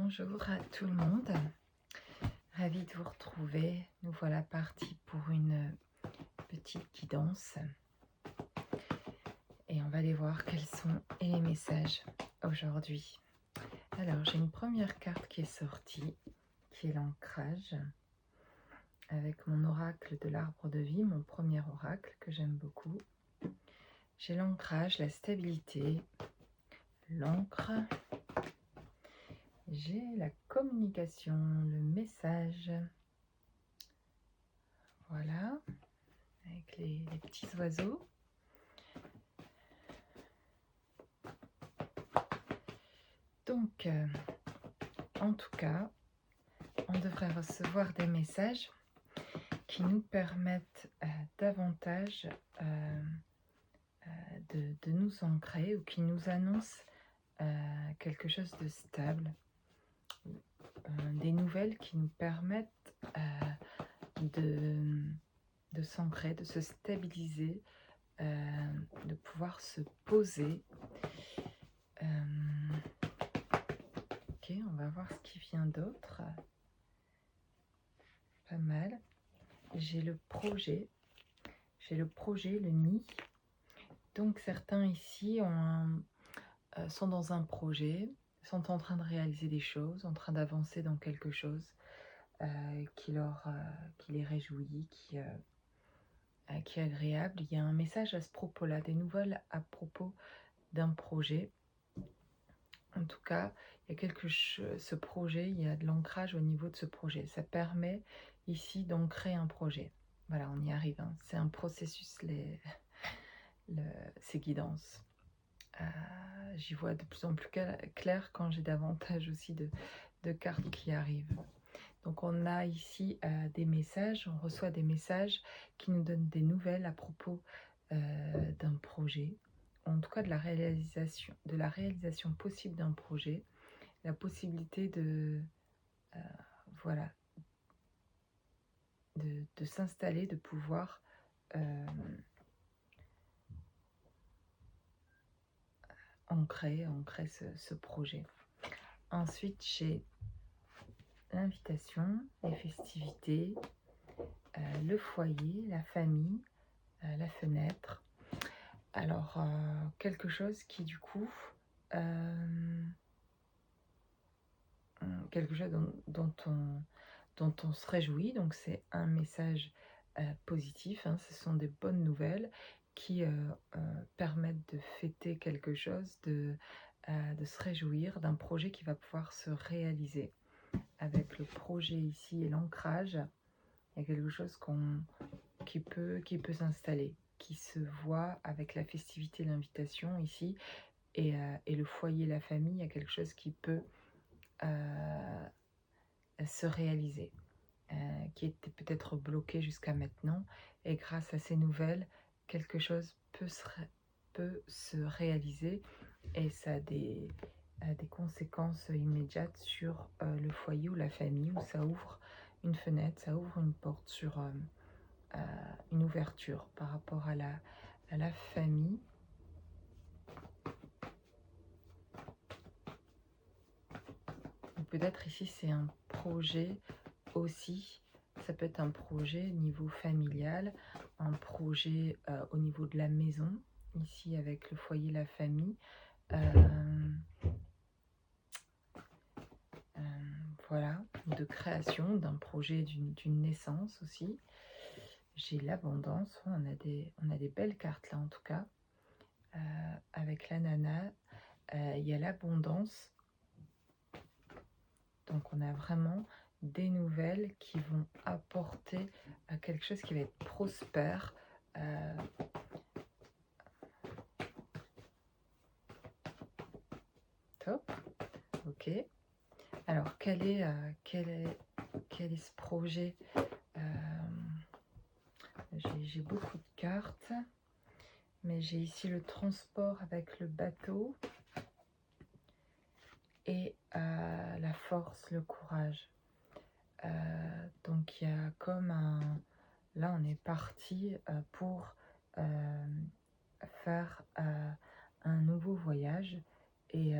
Bonjour à tout le monde, ravie de vous retrouver. Nous voilà partis pour une petite guidance et on va aller voir quels sont les messages aujourd'hui. Alors j'ai une première carte qui est sortie, qui est l'ancrage, avec mon oracle de l'arbre de vie, mon premier oracle que j'aime beaucoup. J'ai l'ancrage, la stabilité, l'encre. J'ai la communication, le message. Voilà, avec les petits oiseaux. Donc, en tout cas, on devrait recevoir des messages qui nous permettent davantage de nous ancrer ou qui nous annoncent quelque chose de stable, des nouvelles qui nous permettent de s'ancrer, de se stabiliser, de pouvoir se poser. Ok, on va voir ce qui vient d'autre. Pas mal. J'ai le projet, le nid. Donc certains ici sont dans un projet, sont en train de réaliser des choses, en train d'avancer dans quelque chose qui les réjouit, qui est agréable. Il y a un message à ce propos-là, des nouvelles à propos d'un projet. En tout cas, il y a quelque chose, ce projet, il y a de l'ancrage au niveau de ce projet. Ça permet ici d'ancrer un projet. Voilà, on y arrive. Hein. C'est un processus, ces guidances. J'y vois de plus en plus clair quand j'ai davantage aussi de cartes qui arrivent. Donc on a ici des messages, on reçoit des messages qui nous donnent des nouvelles à propos d'un projet, en tout cas de la réalisation possible d'un projet, la possibilité de s'installer, de pouvoir ancrer ce projet. Ensuite, j'ai l'invitation, les festivités, le foyer, la famille, la fenêtre. Alors, quelque chose qui du coup, quelque chose dont on se réjouit. Donc c'est un message positif, hein, ce sont des bonnes nouvelles qui permettent de fêter quelque chose, de se réjouir d'un projet qui va pouvoir se réaliser. Avec le projet ici et l'ancrage, il y a quelque chose qui peut s'installer, qui se voit avec la festivité, l'invitation ici, et le foyer, la famille, il y a quelque chose qui peut se réaliser, qui était peut-être bloqué jusqu'à maintenant, et grâce à ces nouvelles, quelque chose peut se réaliser, et ça a des conséquences immédiates sur le foyer ou la famille, où ça ouvre une fenêtre, ça ouvre une porte sur une ouverture par rapport à la famille. Peut-être ici c'est un projet aussi, ça peut être un projet au niveau familial, un projet au niveau de la maison, ici avec le foyer, la famille. Voilà, de création d'un projet, d'une naissance aussi. J'ai l'abondance, on a des belles cartes là en tout cas. Avec l'ananas, il y a l'abondance. Donc on a vraiment des nouvelles qui vont apporter quelque chose qui va être prospère. Top. Ok. Alors quel est ce projet? J'ai beaucoup de cartes, mais j'ai ici le transport avec le bateau et la force, le courage. Donc il y a comme un... Là on est parti pour faire un nouveau voyage et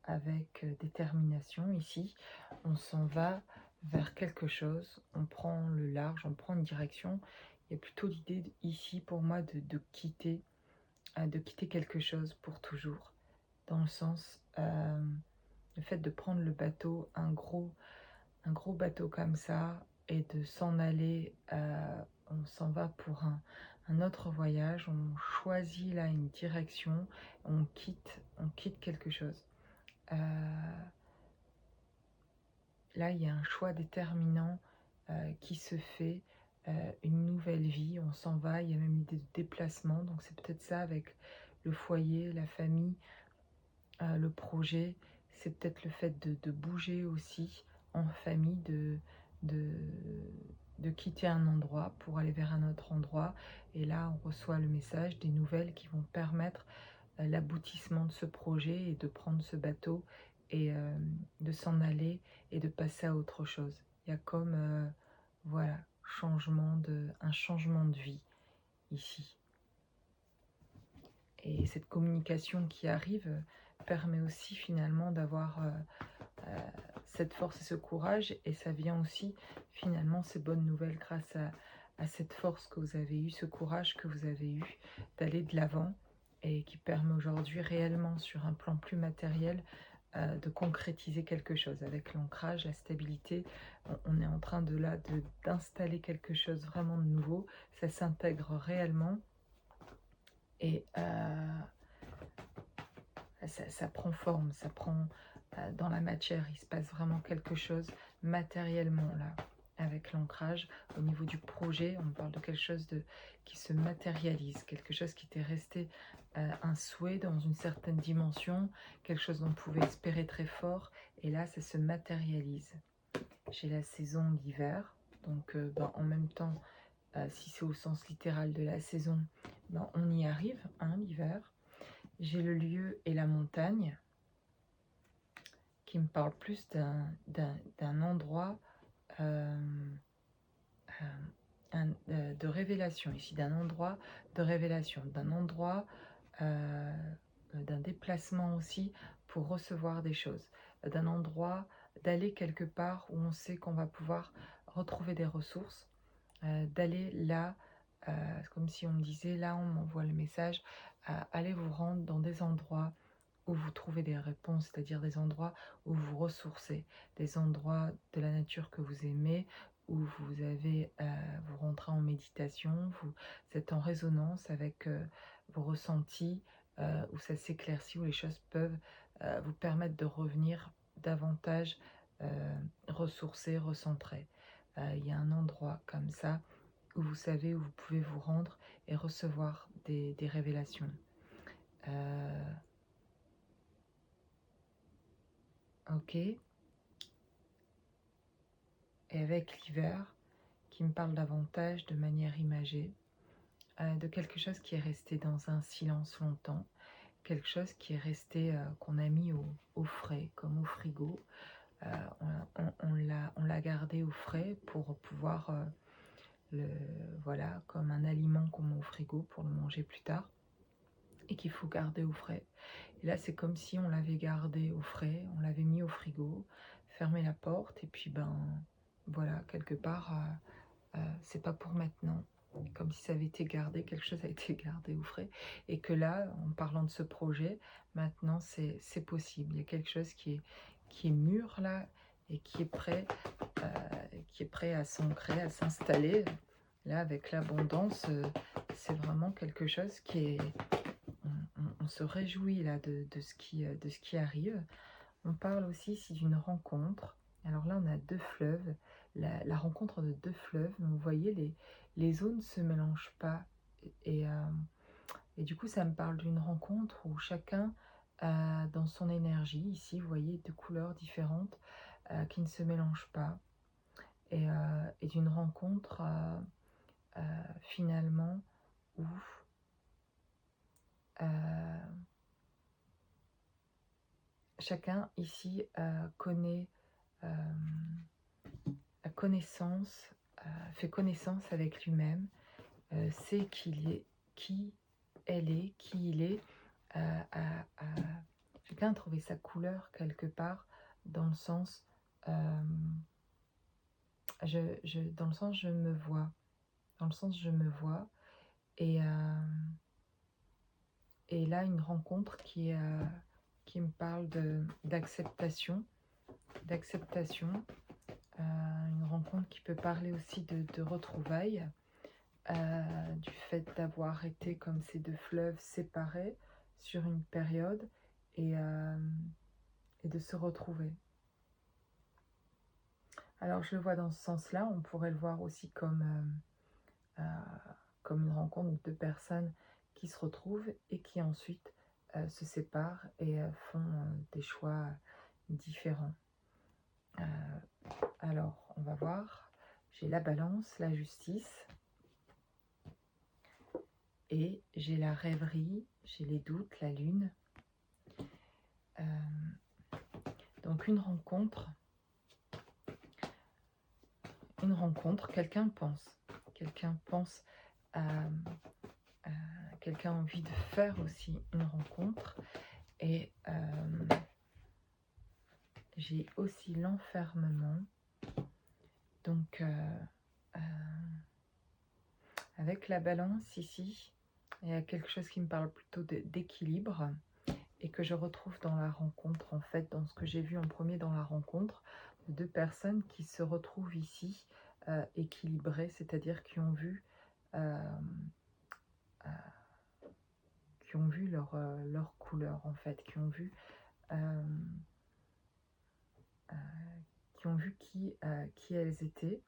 avec détermination. Ici, on s'en va vers quelque chose, on prend le large, on prend une direction. Il y a plutôt l'idée ici pour moi de quitter quelque chose pour toujours, dans le sens, le fait de prendre le bateau, un gros bateau comme ça, et de s'en aller, on s'en va pour un autre voyage, on choisit là une direction, on quitte quelque chose. Là, il y a un choix déterminant qui se fait, une nouvelle vie, on s'en va, il y a même l'idée de déplacement, donc c'est peut-être ça avec le foyer, la famille, le projet, c'est peut-être le fait de bouger aussi en famille, de, de quitter un endroit pour aller vers un autre endroit. Et là, on reçoit le message, des nouvelles qui vont permettre l'aboutissement de ce projet et de prendre ce bateau et de s'en aller et de passer à autre chose. Il y a comme, voilà, un changement de vie ici. Et cette communication qui arrive permet aussi finalement d'avoir cette force et ce courage, et ça vient aussi finalement ces bonnes nouvelles grâce à cette force que vous avez eue, ce courage que vous avez eu d'aller de l'avant, et qui permet aujourd'hui réellement sur un plan plus matériel de concrétiser quelque chose. Avec l'ancrage, la stabilité, on est en train d'installer quelque chose vraiment de nouveau, ça s'intègre réellement, et ça prend forme, ça prend dans la matière, il se passe vraiment quelque chose matériellement là, avec l'ancrage. Au niveau du projet, on parle de quelque chose qui se matérialise, quelque chose qui était resté un souhait dans une certaine dimension, quelque chose dont on pouvait espérer très fort, et là ça se matérialise. J'ai la saison d'hiver, donc en même temps, si c'est au sens littéral de la saison, on y arrive, hein, l'hiver. J'ai le lieu et la montagne, qui me parle plus d'un endroit de révélation, ici, d'un endroit de révélation, d'un endroit, d'un déplacement aussi pour recevoir des choses, d'un endroit d'aller quelque part où on sait qu'on va pouvoir retrouver des ressources, d'aller là, comme si on me disait, là on m'envoie le message, allez vous rendre dans des endroits où vous trouvez des réponses, c'est-à-dire des endroits où vous ressourcez, des endroits de la nature que vous aimez, où vous avez, vous rentrez en méditation, vous êtes en résonance avec vos ressentis, où ça s'éclaircit, où les choses peuvent vous permettre de revenir davantage ressourcés, recentrés. Il y a un endroit comme ça où vous savez où vous pouvez vous rendre et recevoir des révélations. Ok. Et avec l'hiver, qui me parle davantage de manière imagée, de quelque chose qui est resté dans un silence longtemps, quelque chose qui est resté, qu'on a mis au frais, comme au frigo. On l'a gardé au frais pour pouvoir, voilà, comme un aliment qu'on met au frigo pour le manger plus tard, et qu'il faut garder au frais. Et là, c'est comme si on l'avait gardé au frais, on l'avait mis au frigo, fermé la porte, et puis voilà, quelque part, c'est pas pour maintenant. Comme si ça avait été gardé, quelque chose a été gardé au frais, et que là, en parlant de ce projet, maintenant c'est possible. Il y a quelque chose qui est mûr là, et qui est prêt à s'ancrer, à s'installer. Là, avec l'abondance, c'est vraiment quelque chose qui est... On se réjouit là de ce qui arrive. On parle aussi ici d'une rencontre. Alors là, on a deux fleuves, la rencontre de deux fleuves. Mais vous voyez, les eaux ne se mélangent pas. Et, du coup, ça me parle d'une rencontre où chacun, dans son énergie, ici, vous voyez, deux couleurs différentes qui ne se mélangent pas. Et d'une rencontre, finalement, où chacun ici connaît connaissance, fait connaissance avec lui-même, sait qui elle est, qui il est, a chacun a trouvé sa couleur quelque part, dans le sens, dans le sens je me vois, dans le sens je me vois, et, et là une rencontre qui me parle d'acceptation, une rencontre qui peut parler aussi de retrouvailles, du fait d'avoir été comme ces deux fleuves séparés sur une période, et, et de se retrouver. Alors je le vois dans ce sens-là, on pourrait le voir aussi comme une rencontre de deux personnes qui se retrouvent et qui ensuite se séparent et font des choix différents. Alors on va voir, j'ai la balance, la justice, et j'ai la rêverie, j'ai les doutes, la lune. Donc une rencontre, quelqu'un pense à, quelqu'un a envie de faire aussi une rencontre, et j'ai aussi l'enfermement. Donc avec la balance ici, il y a quelque chose qui me parle plutôt d'équilibre, et que je retrouve dans la rencontre, en fait, dans ce que j'ai vu en premier dans la rencontre, de deux personnes qui se retrouvent ici équilibrées, c'est-à-dire qui ont vu leur couleur, en fait, qui ont vu qui elles étaient,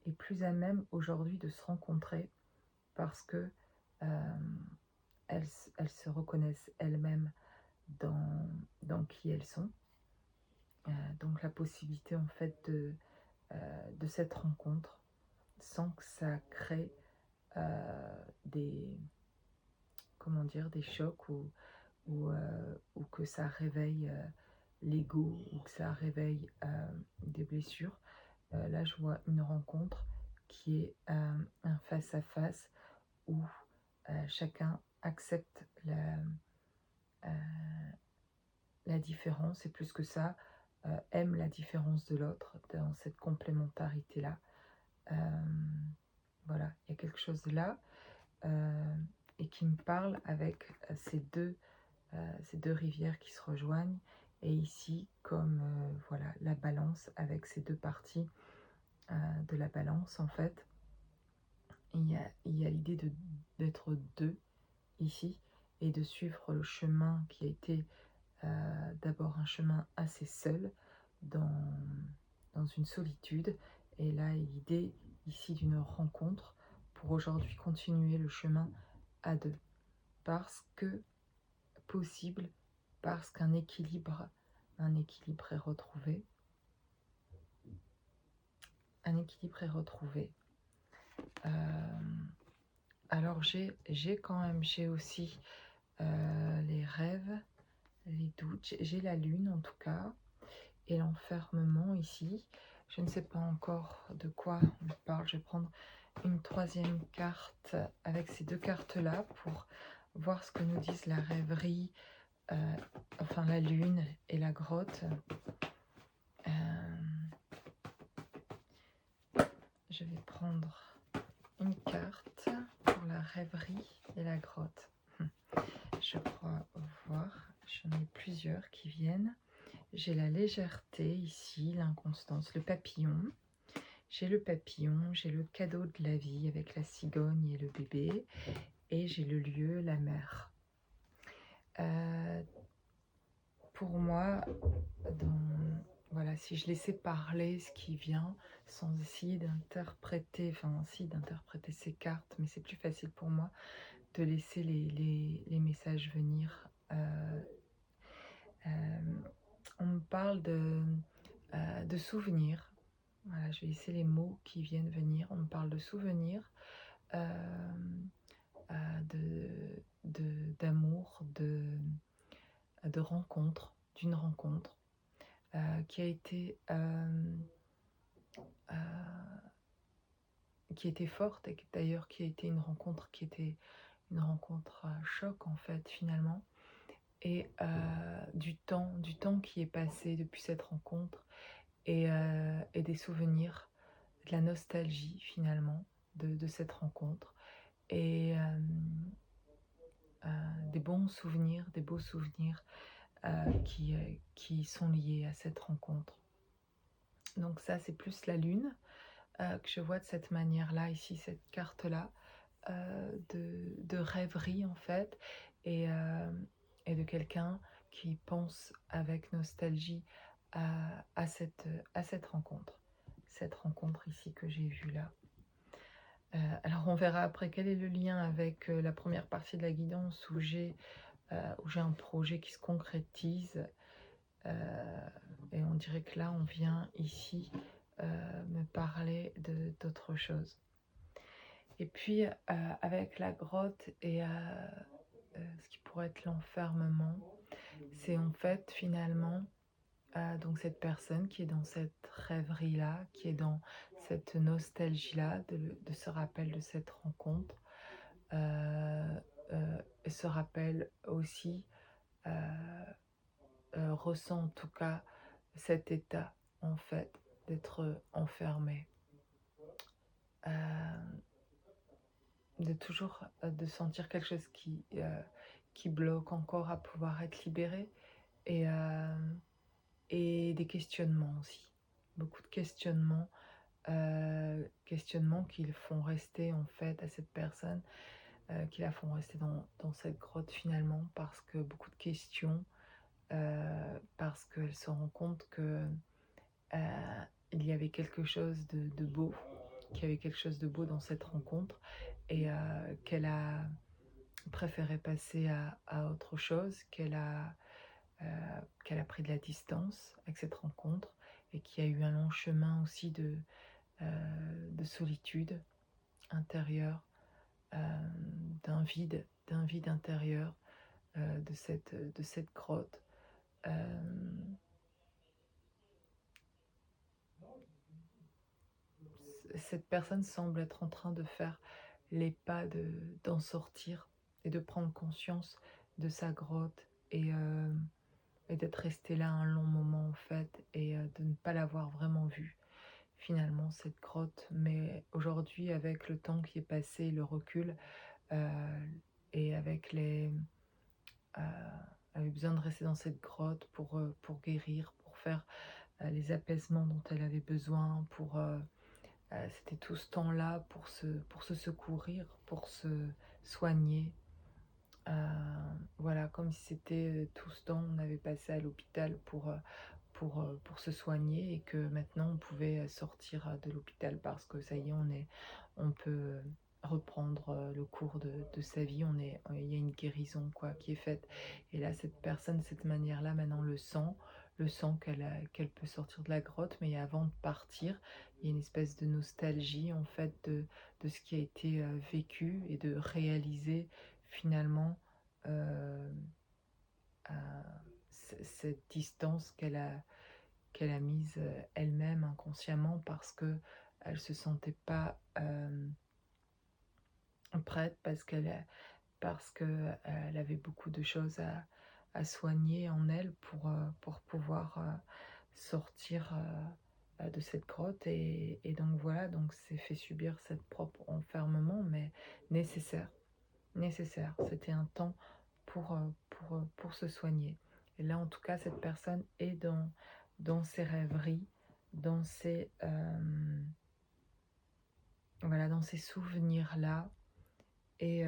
et plus à même aujourd'hui de se rencontrer, parce que elles se reconnaissent elles-mêmes dans qui elles sont. Donc la possibilité, en fait, de cette rencontre, sans que ça crée des chocs, ou que ça réveille l'ego, ou que ça réveille des blessures. Là je vois une rencontre qui est un face-à-face, où chacun accepte la différence, et plus que ça, aime la différence de l'autre, dans cette complémentarité-là. Voilà, il y a quelque chose là, et qui me parle avec ces deux rivières qui se rejoignent, et ici comme voilà, la balance avec ces deux parties de la balance, en fait. Il y a l'idée d'être deux ici, et de suivre le chemin qui a été d'abord un chemin assez seul, dans une solitude, et là l'idée ici d'une rencontre pour aujourd'hui continuer le chemin à deux, parce que possible, parce qu'un équilibre est retrouvé. Un équilibre est retrouvé. Alors j'ai aussi les rêves, les doutes, j'ai la lune en tout cas, et l'enfermement ici. Je ne sais pas encore de quoi on parle. Je vais prendre une troisième carte avec ces deux cartes-là pour voir ce que nous disent la rêverie, enfin la lune et la grotte. Je vais prendre une carte pour la rêverie et la grotte. Je crois voir, j'en ai plusieurs qui viennent. J'ai la légèreté ici, l'inconstance, le papillon. J'ai le papillon, j'ai le cadeau de la vie avec la cigogne et le bébé, et j'ai le lieu, la mer. Pour moi, voilà, si je laissais parler ce qui vient, sans essayer d'interpréter, d'interpréter ces cartes, mais c'est plus facile pour moi de laisser les messages venir. On me parle de souvenirs. Voilà, je vais laisser les mots qui viennent venir. On me parle de souvenirs, d'amour, de rencontre, d'une rencontre qui a été forte, et d'ailleurs qui a été une rencontre choc, en fait, finalement, et du temps qui est passé depuis cette rencontre et des souvenirs, de la nostalgie finalement de cette rencontre et des bons souvenirs, des beaux souvenirs qui sont liés à cette rencontre. Donc ça, c'est plus la lune que je vois de cette manière-là, ici, cette carte-là, de rêverie en fait, et, euh, et de quelqu'un qui pense avec nostalgie à cette rencontre. Cette rencontre ici que j'ai vue là. Alors on verra après quel est le lien avec la première partie de la guidance où j'ai un projet qui se concrétise. Et on dirait que là, on vient ici me parler d'autre chose. Et puis, avec la grotte et ce qui pourrait être l'enfermement, c'est en fait finalement donc cette personne qui est dans cette rêverie-là, qui est dans cette nostalgie-là, de ce rappel de cette rencontre, se rappelle aussi euh, ressent en tout cas cet état, en fait, d'être enfermé. De toujours de sentir quelque chose qui bloque encore à pouvoir être libéré et des questionnements aussi. Beaucoup de questionnements qui le font rester en fait à cette personne, qui la font rester dans cette grotte finalement, parce que beaucoup de questions, parce qu'elle se rend compte que il y avait quelque chose de beau, qu'il y avait quelque chose de beau dans cette rencontre et qu'elle a préféré passer à autre chose, qu'elle a pris de la distance avec cette rencontre et qu'il y a eu un long chemin aussi de solitude intérieure, d'un vide intérieur de cette grotte. Cette personne semble être en train de faire les pas d'en sortir et de prendre conscience de sa grotte et d'être restée là un long moment en fait et de ne pas l'avoir vraiment vue finalement cette grotte. Mais aujourd'hui, avec le temps qui est passé, le recul euh, et avec euh, elle avait besoin de rester dans cette grotte pour guérir, pour faire les apaisements dont elle avait besoin, c'était tout ce temps-là pour se secourir, pour se soigner. Voilà, comme si c'était tout ce temps on avait passé à l'hôpital pour se soigner et que maintenant on pouvait sortir de l'hôpital parce que ça y est, on peut reprendre le cours de sa vie, il y a une guérison quoi qui est faite. Et là, cette personne, de cette manière-là, maintenant le sent qu'elle peut sortir de la grotte, mais avant de partir, il y a une espèce de nostalgie en fait de ce qui a été vécu et de réaliser finalement euh, euh, cette distance qu'elle a mise elle-même inconsciemment parce que elle se sentait pas prête parce que elle avait beaucoup de choses à soigner en elle pour pouvoir sortir de cette grotte et donc voilà, donc c'est fait subir cette propre enfermement mais nécessaire. C'était un temps pour se soigner. Et là, en tout cas, cette personne est dans ses rêveries, dans voilà, dans ces souvenirs-là, et,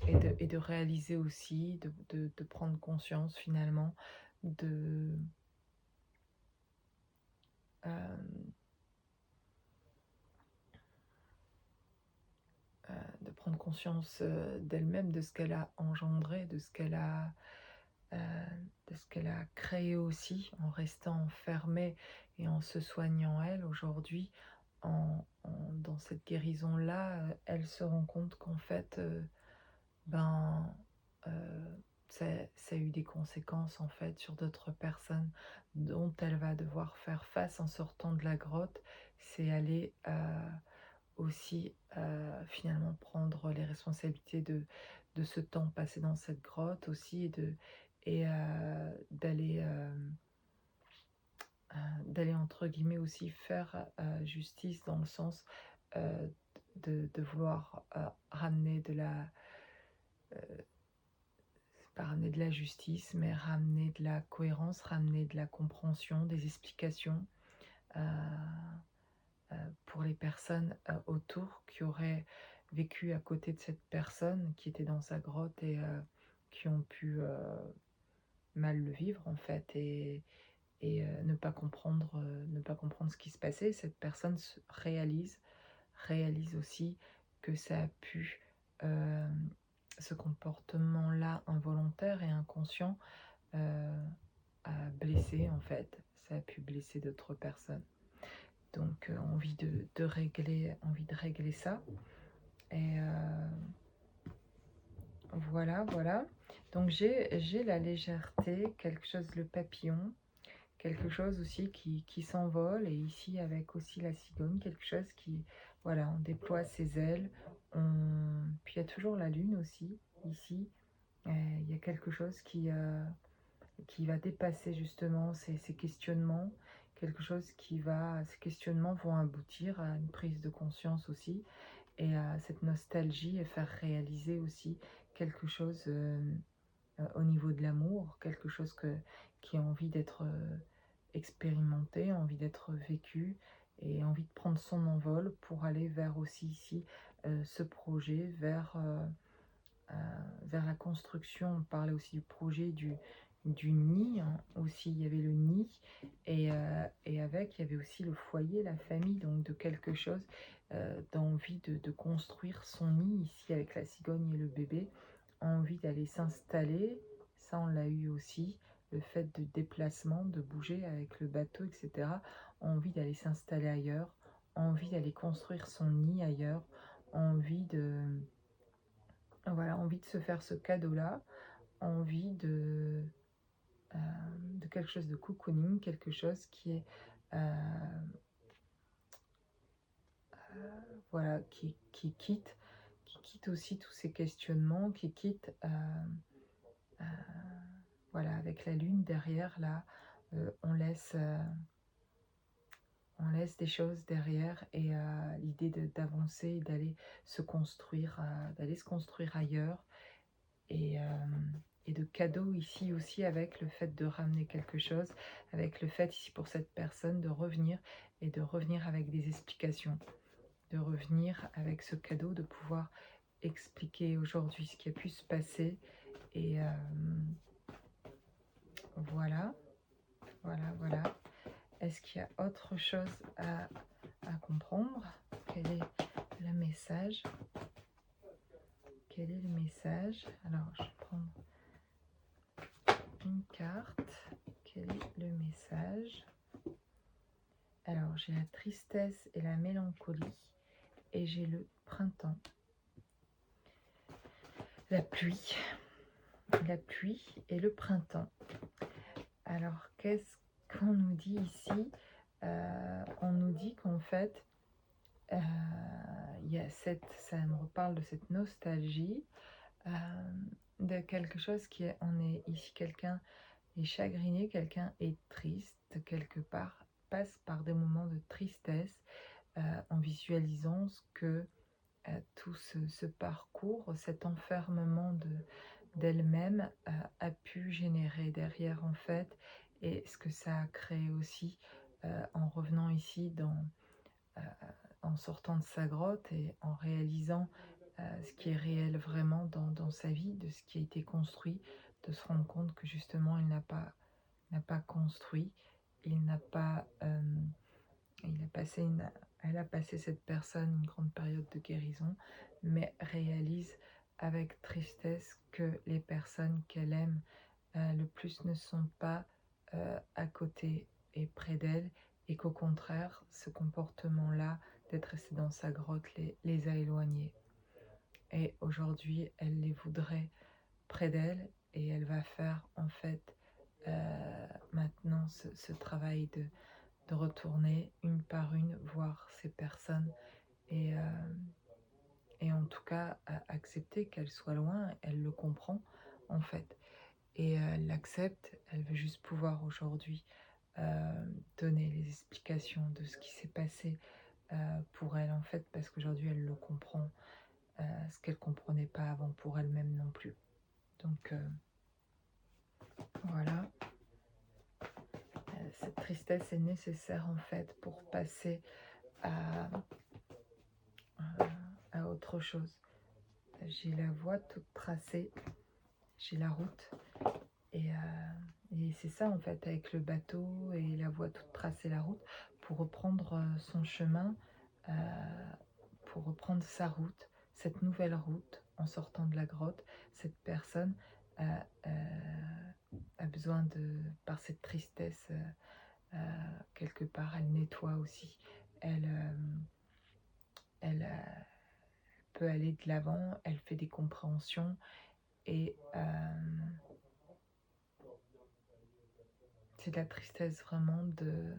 et de réaliser aussi, de prendre conscience finalement de, euh, de prendre conscience d'elle-même, de ce qu'elle a engendré, euh, de ce qu'elle a créé aussi en restant enfermée et en se soignant elle aujourd'hui. Dans cette guérison-là, elle se rend compte qu'en fait, ben, ça a eu des conséquences en fait sur d'autres personnes dont elle va devoir faire face en sortant de la grotte. C'est aller aussi finalement prendre les responsabilités de ce temps passé dans cette grotte aussi d'aller d'aller entre guillemets aussi faire justice dans le sens euh, de vouloir ramener de la c'est pas ramener de la justice, mais ramener de la cohérence, ramener de la compréhension, des explications euh, pour les personnes autour qui auraient vécu à côté de cette personne qui était dans sa grotte et qui ont pu mal le vivre en fait et ne pas comprendre ce qui se passait. Cette personne réalise aussi que ça a pu euh, ce comportement-là involontaire et inconscient a blessé en fait. Ça a pu blesser d'autres personnes. Donc envie de régler ça. Et voilà. Donc j'ai la légèreté, quelque chose, le papillon, quelque chose aussi qui s'envole, et ici avec aussi la cigogne, quelque chose qui, voilà, on déploie ses ailes. Puis il y a toujours la lune aussi, ici. Il y a quelque chose qui va dépasser justement ces questionnements, quelque chose ces questionnements vont aboutir à une prise de conscience aussi, et à cette nostalgie, et faire réaliser aussi quelque chose au niveau de l'amour, quelque chose qui a envie d'être expérimenté, envie d'être vécu, et envie de prendre son envol pour aller vers aussi ici ce projet, vers la construction. On parlait aussi du projet du nid, hein. Aussi il y avait le nid, et avec il y avait aussi le foyer, la famille, donc de quelque chose, d'envie de construire son nid ici avec la cigogne et le bébé, envie d'aller s'installer. Ça on l'a eu aussi, le fait de déplacement, de bouger avec le bateau, etc. Envie d'aller s'installer ailleurs, envie d'aller construire son nid ailleurs, envie envie de se faire ce cadeau-là, envie de quelque chose de cocooning, quelque chose qui est voilà, qui quitte aussi tous ces questionnements, qui quitte voilà, avec la lune derrière là, on laisse des choses derrière, et l'idée d'avancer, d'aller se construire ailleurs, et, euh, et de cadeaux ici aussi, avec le fait de ramener quelque chose, avec le fait ici pour cette personne de revenir, et de revenir avec des explications, de revenir avec ce cadeau, de pouvoir expliquer aujourd'hui ce qui a pu se passer. Et voilà. Est-ce qu'il y a autre chose à comprendre? Quel est le message? Quel est le message? Alors, je vais prendre une carte. Quel est le message? Alors, j'ai la tristesse et la mélancolie, et j'ai le printemps. La pluie et le printemps. Alors, qu'est-ce qu'on nous dit ici? On nous dit qu'en fait, il y a ça me reparle de cette nostalgie, de quelque chose on est ici, quelqu'un est chagriné, quelqu'un est triste, quelque part, passe par des moments de tristesse, en visualisant ce que tout ce parcours, cet enfermement d'elle-même a pu générer derrière en fait, et ce que ça a créé aussi en revenant ici en sortant de sa grotte, et en réalisant ce qui est réel vraiment dans sa vie, de ce qui a été construit, de se rendre compte que justement n'a pas construit, il n'a pas elle a passé, cette personne, une grande période de guérison, mais réalise avec tristesse que les personnes qu'elle aime le plus ne sont pas à côté et près d'elle, et qu'au contraire, ce comportement-là, d'être restée dans sa grotte, les a éloignés. Et aujourd'hui, elle les voudrait près d'elle, et elle va faire en fait maintenant ce travail de retourner une par une voir ces personnes, et et en tout cas accepter qu'elle soit loin, elle le comprend en fait. Et elle l'accepte, elle veut juste pouvoir aujourd'hui donner les explications de ce qui s'est passé pour elle en fait, parce qu'aujourd'hui elle le comprend, ce qu'elle comprenait pas avant pour elle-même non plus. Donc voilà, cette tristesse est nécessaire en fait pour passer à, à autre chose. J'ai la voie toute tracée, j'ai la route. Et c'est ça en fait, avec le bateau et la voie toute tracée, la route, pour reprendre son chemin, euh, pour reprendre sa route, cette nouvelle route en sortant de la grotte, cette personne a besoin de, par cette tristesse, quelque part, elle nettoie aussi, elle peut aller de l'avant, elle fait des compréhensions et c'est de la tristesse vraiment euh,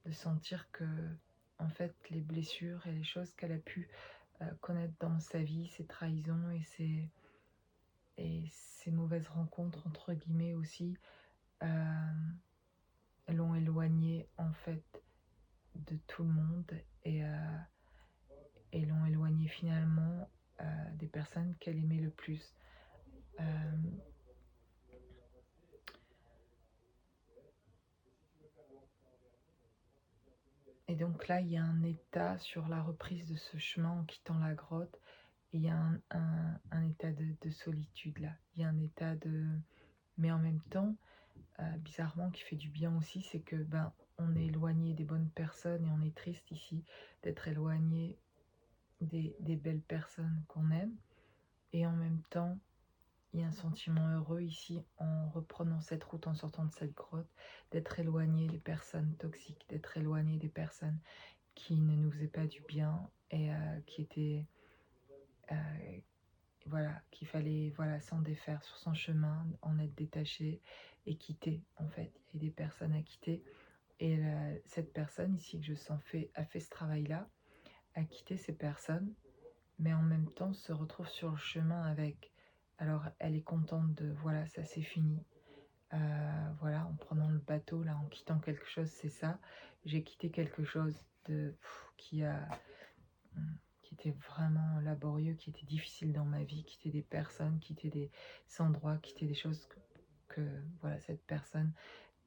de sentir que en fait les blessures et les choses qu'elle a pu connaître dans sa vie, ses trahisons et ses mauvaises rencontres entre guillemets aussi, euh, l'ont éloignée en fait de tout le monde et l'ont éloignée finalement des personnes qu'elle aimait le plus. Et donc là, il y a un état sur la reprise de ce chemin en quittant la grotte. Et il y a un état de solitude là. Il y a un état de... Mais en même temps, bizarrement, qui fait du bien aussi, c'est que on est éloigné des bonnes personnes et on est triste ici d'être éloigné des belles personnes qu'on aime. Et en même temps, il y a un sentiment heureux ici en reprenant cette route, en sortant de cette grotte, d'être éloigné des personnes toxiques, d'être éloigné des personnes qui ne nous faisaient pas du bien et qui étaient... voilà, qu'il fallait s'en défaire sur son chemin, en être détaché et quitter en fait. Il y a des personnes à quitter et cette personne ici que je sens a fait ce travail-là, a quitté ces personnes, mais en même temps se retrouve sur le chemin avec. Alors elle est contente de voilà, ça c'est fini. Voilà, en prenant le bateau là, en quittant quelque chose, c'est ça. J'ai quitté quelque chose qui a qui était vraiment laborieux, qui était difficile dans ma vie, qui étaient des personnes, qui étaient des endroits, qui étaient des choses que voilà, cette personne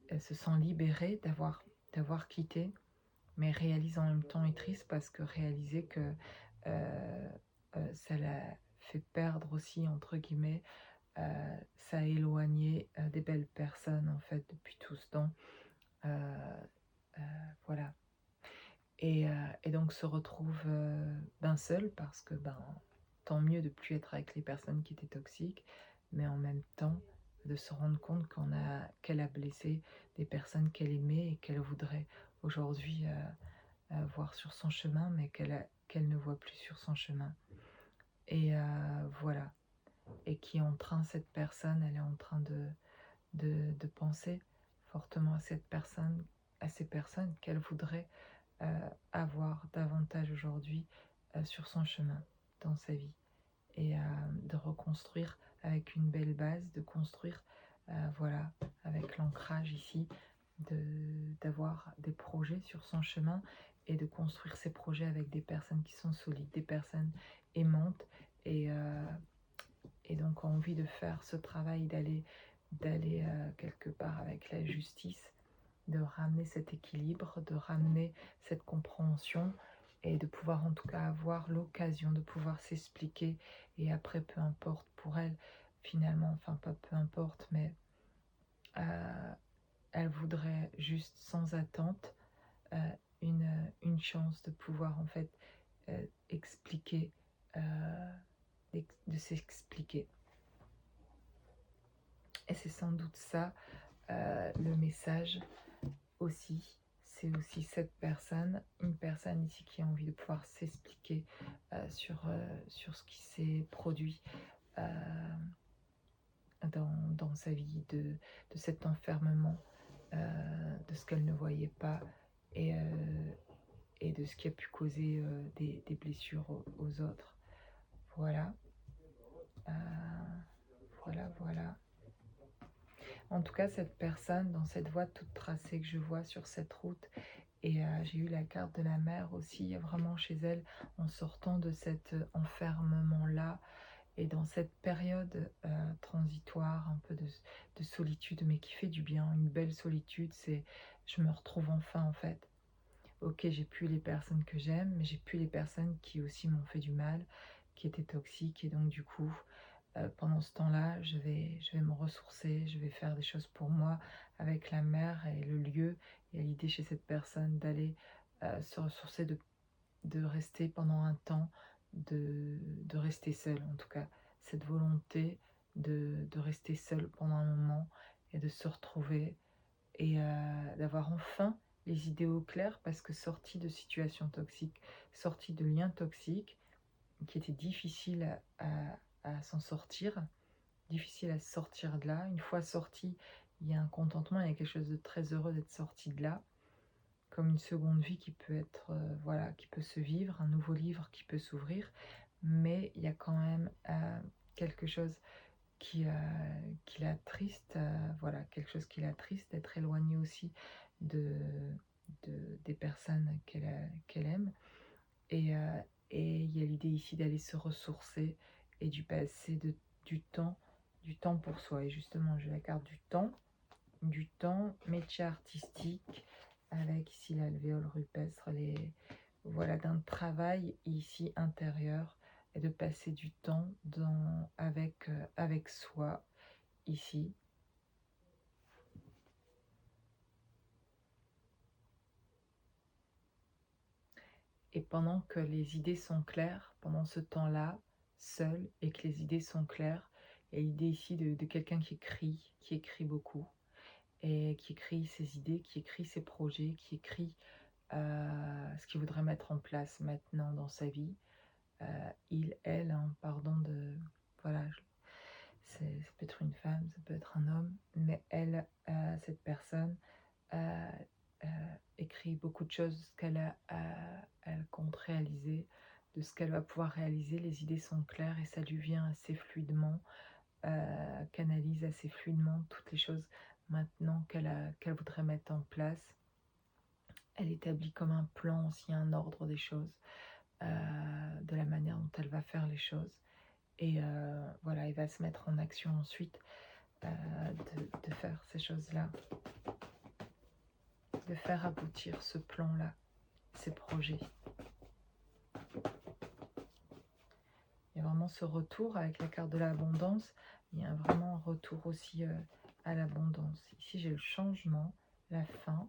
elle se sent libérée d'avoir quitté, mais réalise en même temps est triste parce que réaliser que ça l'a fait perdre aussi entre guillemets, ça a éloigné des belles personnes en fait depuis tout ce temps, voilà. Et donc se retrouve seul parce que tant mieux de plus être avec les personnes qui étaient toxiques, mais en même temps de se rendre compte qu'elle a blessé des personnes qu'elle aimait et qu'elle voudrait aujourd'hui voir sur son chemin, mais qu'elle ne voit plus sur son chemin. Et voilà. Et qui est en train, cette personne, elle est en train de penser fortement à cette personne, à ces personnes qu'elle voudrait avoir davantage aujourd'hui sur son chemin, dans sa vie. Et de reconstruire avec une belle base, de construire, voilà, avec l'ancrage ici, d'avoir des projets sur son chemin et de construire ces projets avec des personnes qui sont solides, des personnes aimantes et donc envie de faire ce travail, d'aller quelque part avec la justice, de ramener cet équilibre, de ramener cette compréhension et de pouvoir en tout cas avoir l'occasion de pouvoir s'expliquer. Et après, peu importe pour elle, finalement, enfin pas peu importe, mais elle voudrait juste sans attente une chance de pouvoir en fait expliquer, de s'expliquer. Et c'est sans doute ça le message aussi. C'est aussi cette personne, une personne ici qui a envie de pouvoir s'expliquer sur ce qui s'est produit dans sa vie, de cet enfermement, de ce qu'elle ne voyait pas. Et et de ce qui a pu causer des blessures aux autres. Voilà. Voilà. En tout cas, cette personne, dans cette voie toute tracée que je vois sur cette route, et j'ai eu la carte de la mer aussi, vraiment chez elle, en sortant de cet enfermement-là, et dans cette période transitoire, un peu de solitude, mais qui fait du bien, une belle solitude, c'est je me retrouve enfin en fait. Ok, j'ai plus les personnes que j'aime, mais j'ai plus les personnes qui aussi m'ont fait du mal, qui étaient toxiques, et donc du coup, pendant ce temps-là, je vais me ressourcer, je vais faire des choses pour moi avec la mer et le lieu. Il y a l'idée chez cette personne d'aller se ressourcer, de rester pendant un temps, de rester seule en tout cas. Cette volonté de rester seule pendant un moment et de se retrouver et d'avoir enfin les idées au clair parce que sortie de situations toxiques, sortie de liens toxiques qui étaient difficiles à s'en sortir, difficile à sortir de là. Une fois sorti, il y a un contentement, il y a quelque chose de très heureux d'être sorti de là, comme une seconde vie qui peut être, voilà, qui peut se vivre, un nouveau livre qui peut s'ouvrir, mais il y a quand même quelque chose qui l'attriste, voilà, quelque chose qui l'attriste d'être éloignée aussi de, des personnes qu'elle aime. Et, euh, et il y a l'idée ici d'aller se ressourcer et du passer du temps pour soi. Et justement, j'ai la carte du temps, métier artistique, avec ici l'alvéole rupestre, voilà, d'un travail ici intérieur et de passer du temps avec soi ici. Et pendant que les idées sont claires, pendant ce temps-là, seul, et que les idées sont claires, il y a l'idée ici de quelqu'un qui écrit beaucoup, et qui écrit ses idées, qui écrit ses projets, qui écrit ce qu'il voudrait mettre en place maintenant dans sa vie. Il, elle, hein, pardon de... Voilà, ça peut être une femme, ça peut être un homme, mais elle, cette personne, euh, écrit beaucoup de choses elle compte réaliser, de ce qu'elle va pouvoir réaliser. Les idées sont claires et ça lui vient assez fluidement, canalise assez fluidement toutes les choses maintenant qu'elle voudrait mettre en place. Elle établit comme un plan aussi, un ordre des choses, de la manière dont elle va faire les choses. Et voilà, elle va se mettre en action ensuite de faire ces choses-là, de faire aboutir ce plan-là, ces projets. Il y a vraiment ce retour avec la carte de l'abondance. Il y a vraiment un retour aussi à l'abondance. Ici, j'ai le changement, la fin.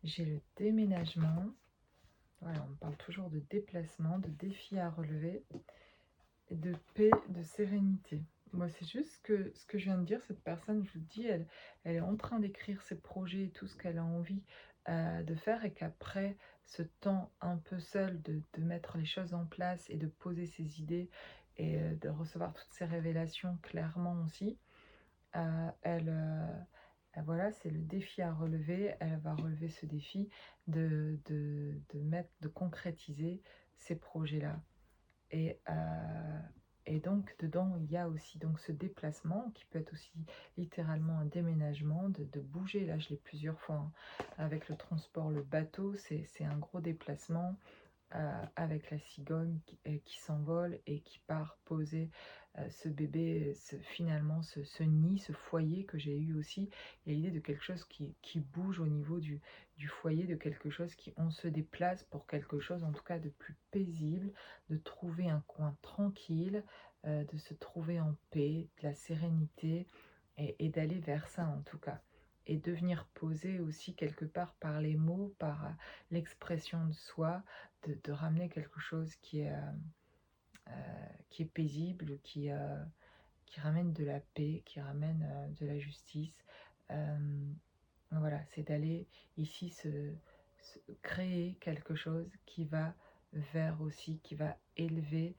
J'ai le déménagement. Voilà, on parle toujours de déplacement, de défis à relever, et de paix, de sérénité. Moi, c'est juste ce que je viens de dire. Cette personne, je vous dis, elle est en train d'écrire ses projets et tout ce qu'elle a envie de faire, et qu'après ce temps un peu seul de mettre les choses en place et de poser ses idées et de recevoir toutes ces révélations clairement aussi, voilà, c'est le défi à relever. Elle va relever ce défi de concrétiser ces projets-là. Et, et donc, dedans, il y a aussi donc ce déplacement qui peut être aussi littéralement un déménagement, de bouger. Là, je l'ai plusieurs fois, hein. Avec le transport, le bateau, c'est un gros déplacement. Avec la cigogne qui s'envole et qui part poser ce bébé, finalement ce nid, ce foyer que j'ai eu aussi. Il y a l'idée de quelque chose qui bouge au niveau du foyer, de quelque chose on se déplace pour quelque chose en tout cas de plus paisible, de trouver un coin tranquille, de se trouver en paix, de la sérénité et d'aller vers ça en tout cas. Et de venir poser aussi quelque part par les mots, par l'expression de soi, de ramener quelque chose qui est paisible, qui ramène de la paix, qui ramène de la justice. Voilà, c'est d'aller ici créer quelque chose qui va vers aussi, qui va élever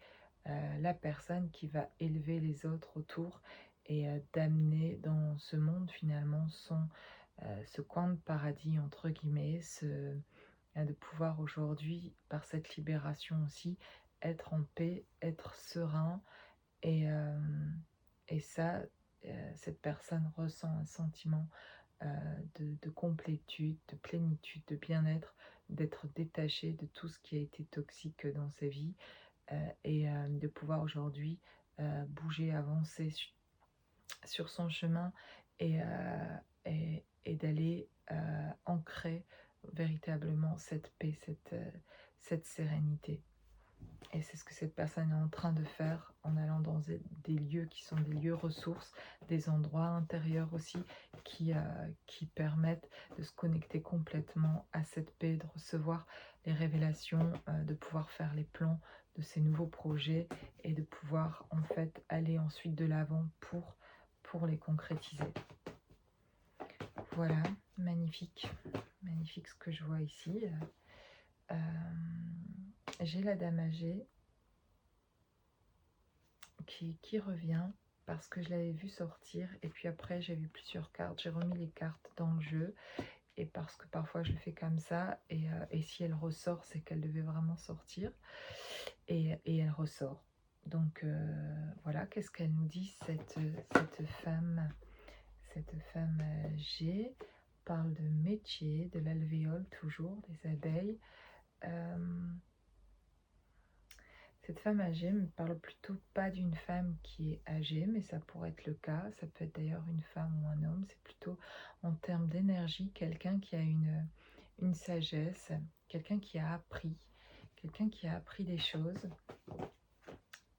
la personne, qui va élever les autres autour, et d'amener dans ce monde finalement ce coin de paradis, entre guillemets, de pouvoir aujourd'hui, par cette libération aussi, être en paix, être serein. Et, euh, et ça, cette personne ressent un sentiment de complétude, de plénitude, de bien-être, d'être détachée de tout ce qui a été toxique dans sa vie de pouvoir aujourd'hui bouger, avancer sur son chemin et d'aller ancrer véritablement cette paix, cette sérénité. Et c'est ce que cette personne est en train de faire en allant dans des lieux qui sont des lieux ressources, des endroits intérieurs aussi qui permettent de se connecter complètement à cette paix, de recevoir les révélations, de pouvoir faire les plans de ces nouveaux projets et de pouvoir en fait aller ensuite de l'avant pour les concrétiser. Voilà, magnifique, magnifique ce que je vois ici. J'ai la dame âgée qui revient parce que je l'avais vu sortir et puis après j'ai vu plusieurs cartes, j'ai remis les cartes dans le jeu et parce que parfois je fais comme ça et si elle ressort c'est qu'elle devait vraiment sortir et elle ressort. Donc voilà, qu'est-ce qu'elle nous dit cette femme G parle de métier, de l'alvéole toujours, des abeilles. Cette femme âgée me parle plutôt pas d'une femme qui est âgée, mais ça pourrait être le cas. Ça peut être d'ailleurs une femme ou un homme. C'est plutôt en termes d'énergie, quelqu'un qui a une sagesse, quelqu'un qui a appris des choses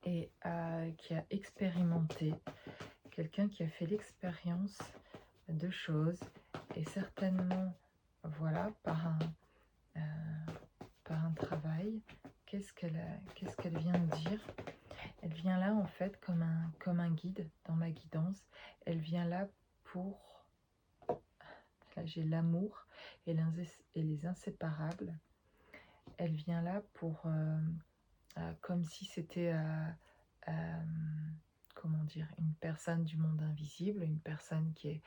et qui a expérimenté, quelqu'un qui a fait l'expérience de choses et certainement, voilà, par un travail. Qu'est-ce qu'elle vient me dire? Elle vient là en fait comme un guide dans ma guidance. Elle vient là pour... Là j'ai l'amour et les inséparables. Elle vient là pour... comme si c'était... comment dire? Une personne du monde invisible, une personne qui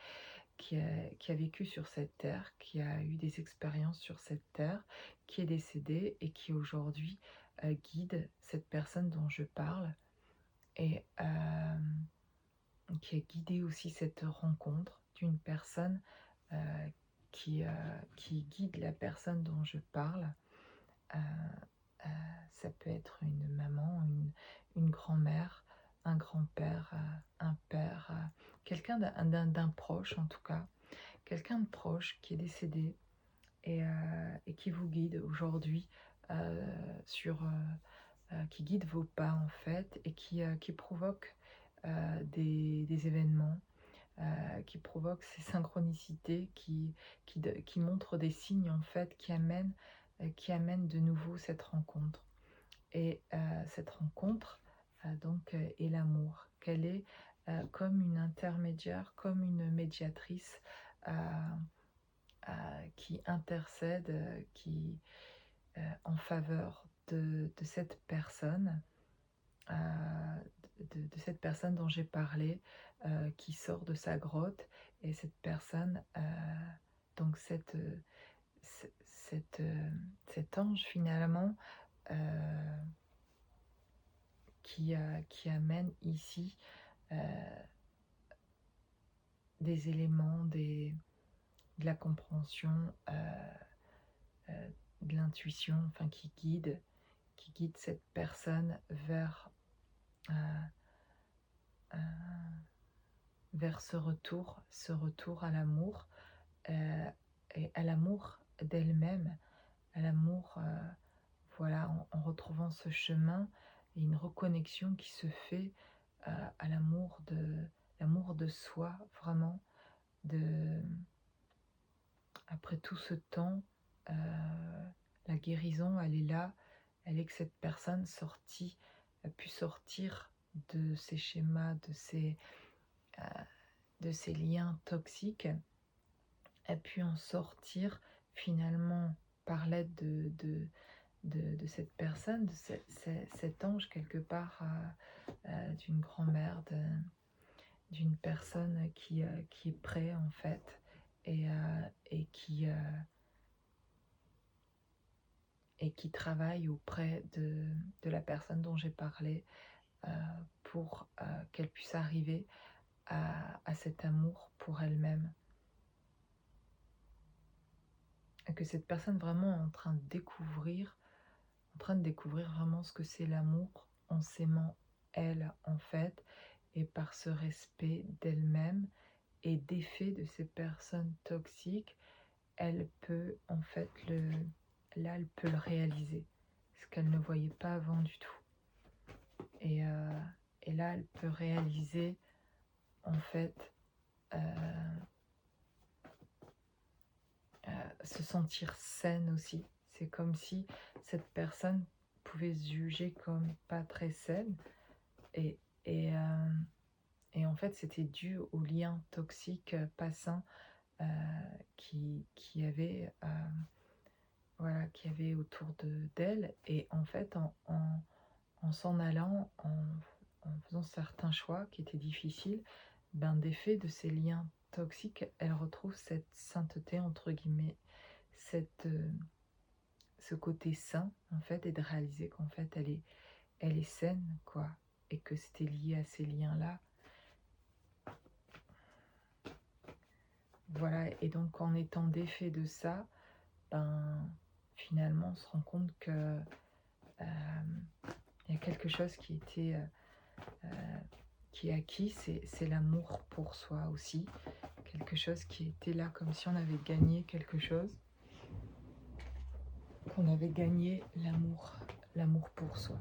a vécu sur cette terre, qui a eu des expériences sur cette terre, qui est décédée et qui aujourd'hui guide cette personne dont je parle et qui a guidé aussi cette rencontre d'une personne euh, qui guide la personne dont je parle. Euh, Ça peut être une maman, une grand-mère, un grand-père, un père, quelqu'un d'un proche en tout cas, quelqu'un de proche qui est décédé et qui vous guide aujourd'hui qui guide vos pas en fait et qui provoque des événements, qui provoque ces synchronicités, qui montrent des signes en fait qui amènent de nouveau cette rencontre. Et cette rencontre donc est l'amour, qu'elle est comme une intermédiaire, comme une médiatrice qui intercède, en faveur de cette personne, de cette personne dont j'ai parlé, qui sort de sa grotte. Et cette personne, donc cet ange finalement, qui amène ici des éléments, de la compréhension, de l'intuition, enfin qui guide cette personne euh, euh, vers ce retour à l'amour et à l'amour d'elle-même, à l'amour, voilà, en retrouvant ce chemin et une reconnexion qui se fait à l'amour de soi, vraiment, après tout ce temps, la guérison, elle est là, elle est que cette personne a pu sortir de ces schémas, de ces liens toxiques, a pu en sortir finalement par l'aide de cette personne, de cet ange quelque part, d'une grand-mère, d'une personne qui est prête en fait et qui travaille auprès de la personne dont j'ai parlé euh, pour qu'elle puisse arriver à cet amour pour elle-même. Et que cette personne vraiment est en train de découvrir vraiment ce que c'est l'amour en s'aimant elle en fait, et par ce respect d'elle-même et d'effet de ces personnes toxiques, elle peut en fait là elle peut le réaliser, ce qu'elle ne voyait pas avant du tout. Et, euh, et là elle peut réaliser en fait se sentir saine aussi. C'est comme si cette personne pouvait se juger comme pas très saine et, et, euh, et en fait c'était dû aux liens toxiques pas sains euh, qui avait voilà, qui avait autour d'elle. Et en fait en s'en allant, en faisant certains choix qui étaient difficiles, ben, d'effet de ces liens toxiques, elle retrouve cette sainteté entre guillemets, ce côté sain en fait, et de réaliser qu'en fait elle est saine quoi, et que c'était lié à ces liens là. Voilà, et donc en étant défait de ça, ben finalement on se rend compte que il y a quelque chose qui est acquis, c'est l'amour pour soi aussi, quelque chose qui était là comme si on avait gagné quelque chose, qu'on avait gagné l'amour pour soi.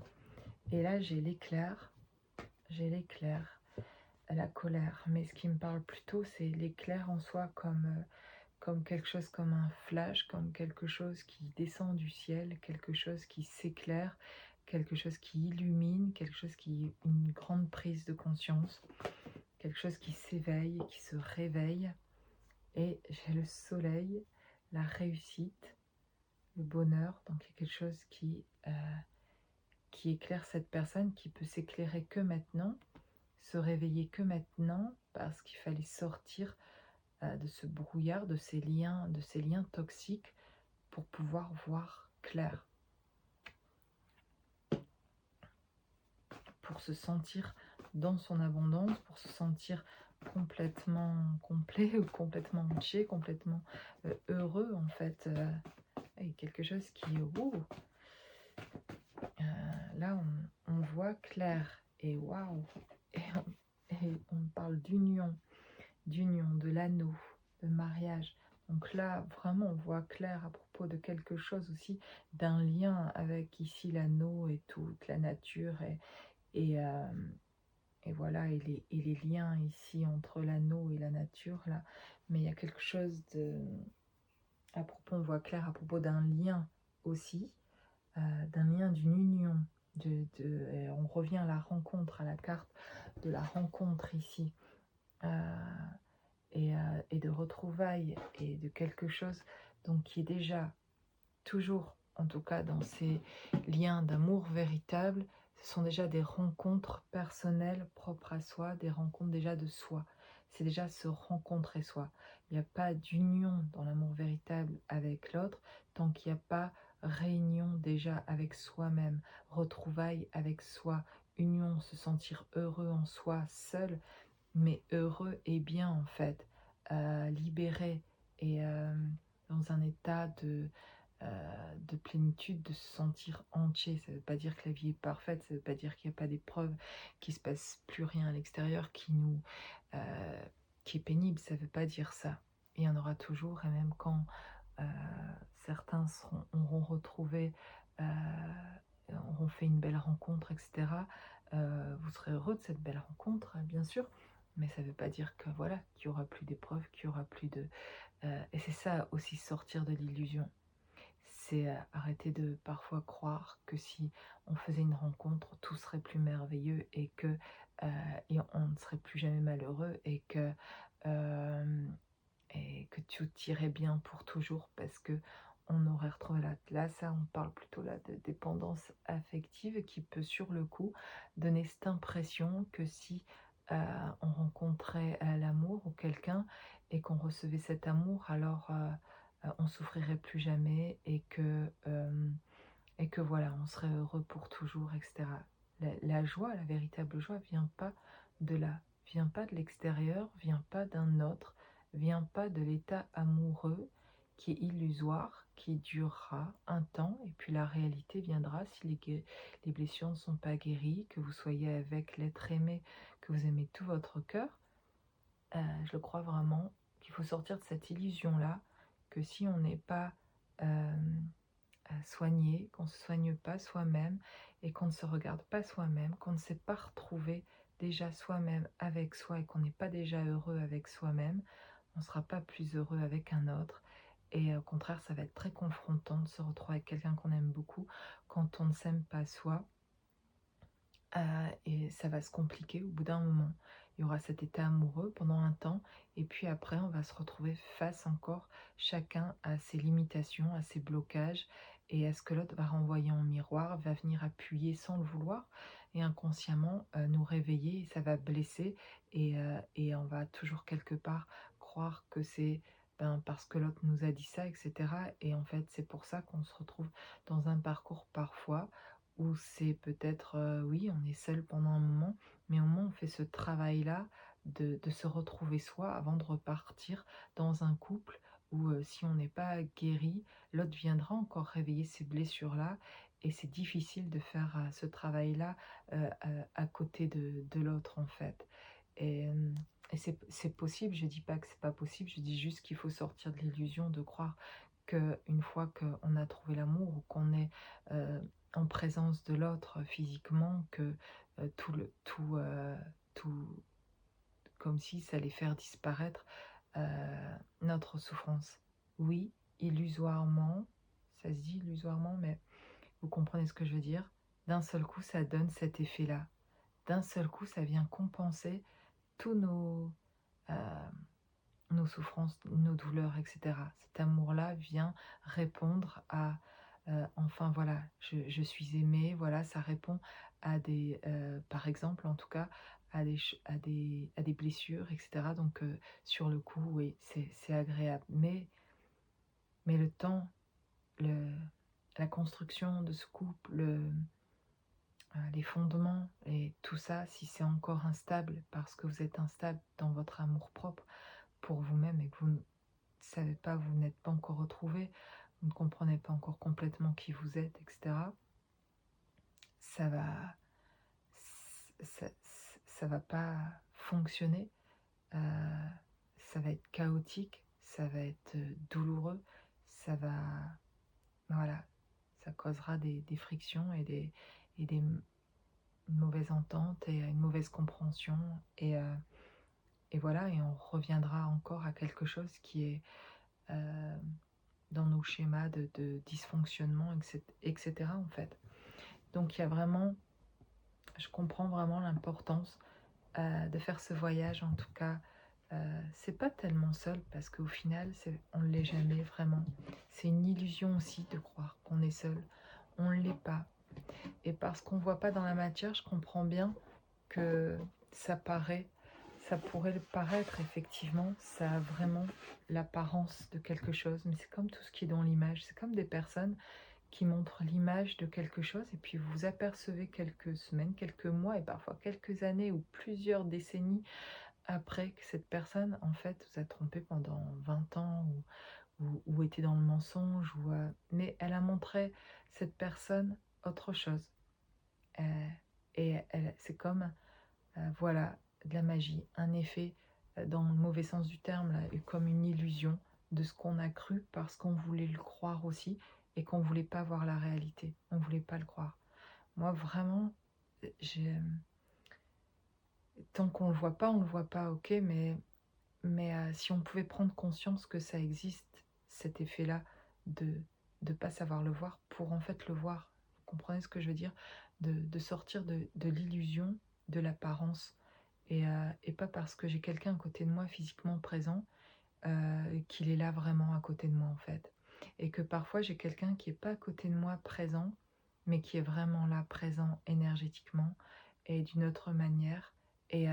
Et là j'ai l'éclair, la colère, mais ce qui me parle plutôt c'est l'éclair en soi comme quelque chose, comme un flash, comme quelque chose qui descend du ciel, quelque chose qui s'éclaire, quelque chose qui illumine, quelque chose qui est une grande prise de conscience, quelque chose qui s'éveille, qui se réveille. Et j'ai le soleil, la réussite, le bonheur, donc il y a quelque chose qui éclaire cette personne, qui peut s'éclairer que maintenant, se réveiller que maintenant, parce qu'il fallait sortir de ce brouillard, de ces liens toxiques, pour pouvoir voir clair, pour se sentir dans son abondance, pour se sentir complètement complet, ou complètement entier, complètement heureux en fait, et quelque chose qui là on voit clair, et waouh, et on parle d'union, de l'anneau, de mariage. Donc là, vraiment, on voit clair à propos de quelque chose aussi, d'un lien avec ici l'anneau et toute la nature, et, euh, et voilà, et les liens ici entre l'anneau et la nature, là. Mais il y a quelque chose à propos, on voit clair à propos d'un lien aussi, d'un lien, d'une union. On revient à la rencontre, à la carte de la rencontre ici. Et de retrouvailles, et de quelque chose donc qui est déjà toujours, en tout cas dans ces liens d'amour véritable, ce sont déjà des rencontres personnelles propres à soi, des rencontres déjà de soi. C'est déjà se rencontrer soi. Il n'y a pas d'union dans l'amour véritable avec l'autre tant qu'il n'y a pas réunion déjà avec soi-même, retrouvailles avec soi, union, se sentir heureux en soi seul, mais heureux et bien en fait, libéré, et dans un état de plénitude, de se sentir entier. Ça ne veut pas dire que la vie est parfaite, ça ne veut pas dire qu'il n'y a pas d'épreuves, qu'il ne se passe plus rien à l'extérieur qui est pénible, ça ne veut pas dire ça. Il y en aura toujours, et même quand euh, certains auront retrouvé, auront fait une belle rencontre, etc., vous serez heureux de cette belle rencontre, bien sûr, mais ça ne veut pas dire que voilà, qu'il n'y aura plus d'épreuves, qu'il n'y aura plus de... et c'est ça aussi, sortir de l'illusion. C'est arrêter de parfois croire que si on faisait une rencontre, tout serait plus merveilleux, et on ne serait plus jamais malheureux, euh, et que tout irait bien pour toujours, parce que on aurait retrouvé là, ça on parle plutôt là de dépendance affective, qui peut sur le coup donner cette impression que si on rencontrait l'amour ou quelqu'un et qu'on recevait cet amour, alors on souffrirait plus jamais et que voilà, on serait heureux pour toujours, etc. La joie, la véritable joie, vient pas de là, vient pas de l'extérieur, vient pas d'un autre, vient pas de l'état amoureux qui est illusoire, qui durera un temps, et puis la réalité viendra si les blessures ne sont pas guéries, que vous soyez avec l'être aimé, que vous aimez tout votre cœur. Je le crois vraiment qu'il faut sortir de cette illusion-là, que si on n'est pas soigné, qu'on ne se soigne pas soi-même et qu'on ne se regarde pas soi-même, qu'on ne s'est pas retrouvé déjà soi-même avec soi et qu'on n'est pas déjà heureux avec soi-même, on ne sera pas plus heureux avec un autre. Et au contraire, ça va être très confrontant de se retrouver avec quelqu'un qu'on aime beaucoup quand on ne s'aime pas soi. Et ça va se compliquer au bout d'un moment. Il y aura cet état amoureux pendant un temps, et puis après, on va se retrouver face encore chacun à ses limitations, à ses blocages, et à ce que l'autre va renvoyer en miroir, va venir appuyer sans le vouloir, et inconsciemment nous réveiller, et ça va blesser, et on va toujours quelque part croire que c'est parce que l'autre nous a dit ça, etc. Et en fait, c'est pour ça qu'on se retrouve dans un parcours parfois où c'est peut-être, oui, on est seul pendant un moment, mais au moins on fait ce travail-là de se retrouver soi avant de repartir dans un couple où, si on n'est pas guéri, l'autre viendra encore réveiller ces blessures-là, et c'est difficile de faire, ce travail-là, à côté de l'autre, en fait. Et c'est possible, je dis pas que c'est pas possible, je dis juste qu'il faut sortir de l'illusion de croire qu'une fois qu'on a trouvé l'amour ou qu'on est, en présence de l'autre physiquement, que tout comme si ça allait faire disparaître notre souffrance. Oui, illusoirement, ça se dit illusoirement, mais vous comprenez ce que je veux dire. D'un seul coup, ça donne cet effet-là. D'un seul coup, ça vient compenser tous euh, nos souffrances, nos douleurs, etc. Cet amour-là vient répondre à, enfin voilà, je suis aimée, voilà, ça répond à des, par exemple en tout cas, à des blessures, etc. Donc sur le coup, oui, c'est agréable. Mais le temps, le, la construction de ce couple, les fondements et tout ça, si c'est encore instable parce que vous êtes instable dans votre amour-propre pour vous-même et que vous ne savez pas, vous n'êtes pas encore retrouvé, vous ne comprenez pas encore complètement qui vous êtes, etc., ça va, ça, ça va pas fonctionner, euh, ça va être chaotique, ça va être douloureux, ça va, voilà, ça causera des frictions et des mauvaises ententes et une mauvaise compréhension, et voilà, et on reviendra encore à quelque chose qui est euh, dans nos schémas de dysfonctionnement, etc. en fait. Donc il y a vraiment, je comprends vraiment l'importance de faire ce voyage, en tout cas. C'est pas tellement seul parce qu'au final, on ne l'est jamais vraiment. C'est une illusion aussi de croire qu'on est seul. On ne l'est pas. Et parce qu'on ne voit pas dans la matière, je comprends bien que ça paraît, ça pourrait le paraître effectivement, ça a vraiment l'apparence de quelque chose, mais c'est comme tout ce qui est dans l'image, c'est comme des personnes qui montrent l'image de quelque chose et puis vous vous apercevez quelques semaines, quelques mois et parfois quelques années ou plusieurs décennies après que cette personne en fait vous a trompé pendant 20 ans ou était dans le mensonge mais elle a montré cette personne autre chose. Euh, c'est comme voilà, de la magie, un effet dans le mauvais sens du terme, là, comme une illusion de ce qu'on a cru parce qu'on voulait le croire aussi et qu'on voulait pas voir la réalité, on voulait pas le croire. Moi vraiment, j'ai, tant qu'on le voit pas, on le voit pas, ok, mais si on pouvait prendre conscience que ça existe, cet effet-là de ne pas savoir le voir pour en fait le voir, vous comprenez ce que je veux dire, de sortir de l'illusion, de l'apparence, et pas parce que j'ai quelqu'un à côté de moi physiquement présent qu'il est là vraiment à côté de moi en fait. Et que parfois j'ai quelqu'un qui n'est pas à côté de moi présent, mais qui est vraiment là présent énergétiquement et d'une autre manière. et,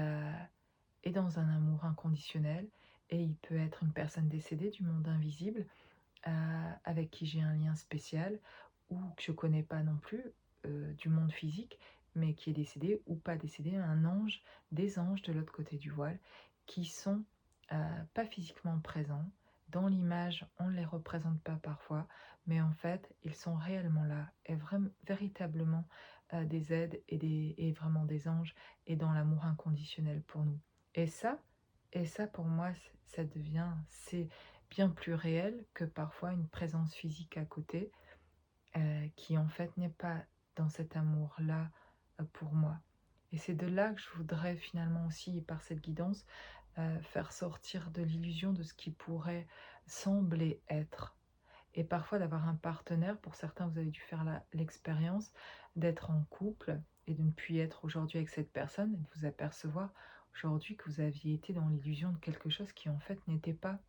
et dans un amour inconditionnel. Et il peut être une personne décédée du monde invisible, avec qui j'ai un lien spécial, ou que je connais pas non plus, du monde physique, mais qui est décédé ou pas décédé, un ange, des anges de l'autre côté du voile, qui sont pas physiquement présents. Dans l'image, on ne les représente pas parfois, mais en fait, ils sont réellement là, et vraiment, véritablement des aides et vraiment des anges, et dans l'amour inconditionnel pour nous. Et ça, et ça pour moi, ça devient, c'est bien plus réel que parfois une présence physique à côté, qui en fait n'est pas dans cet amour-là, pour moi. Et c'est de là que je voudrais finalement aussi, par cette guidance, faire sortir de l'illusion de ce qui pourrait sembler être. Et parfois d'avoir un partenaire, pour certains vous avez dû faire l'expérience d'être en couple et de ne plus être aujourd'hui avec cette personne, et de vous apercevoir aujourd'hui que vous aviez été dans l'illusion de quelque chose qui en fait n'était pas.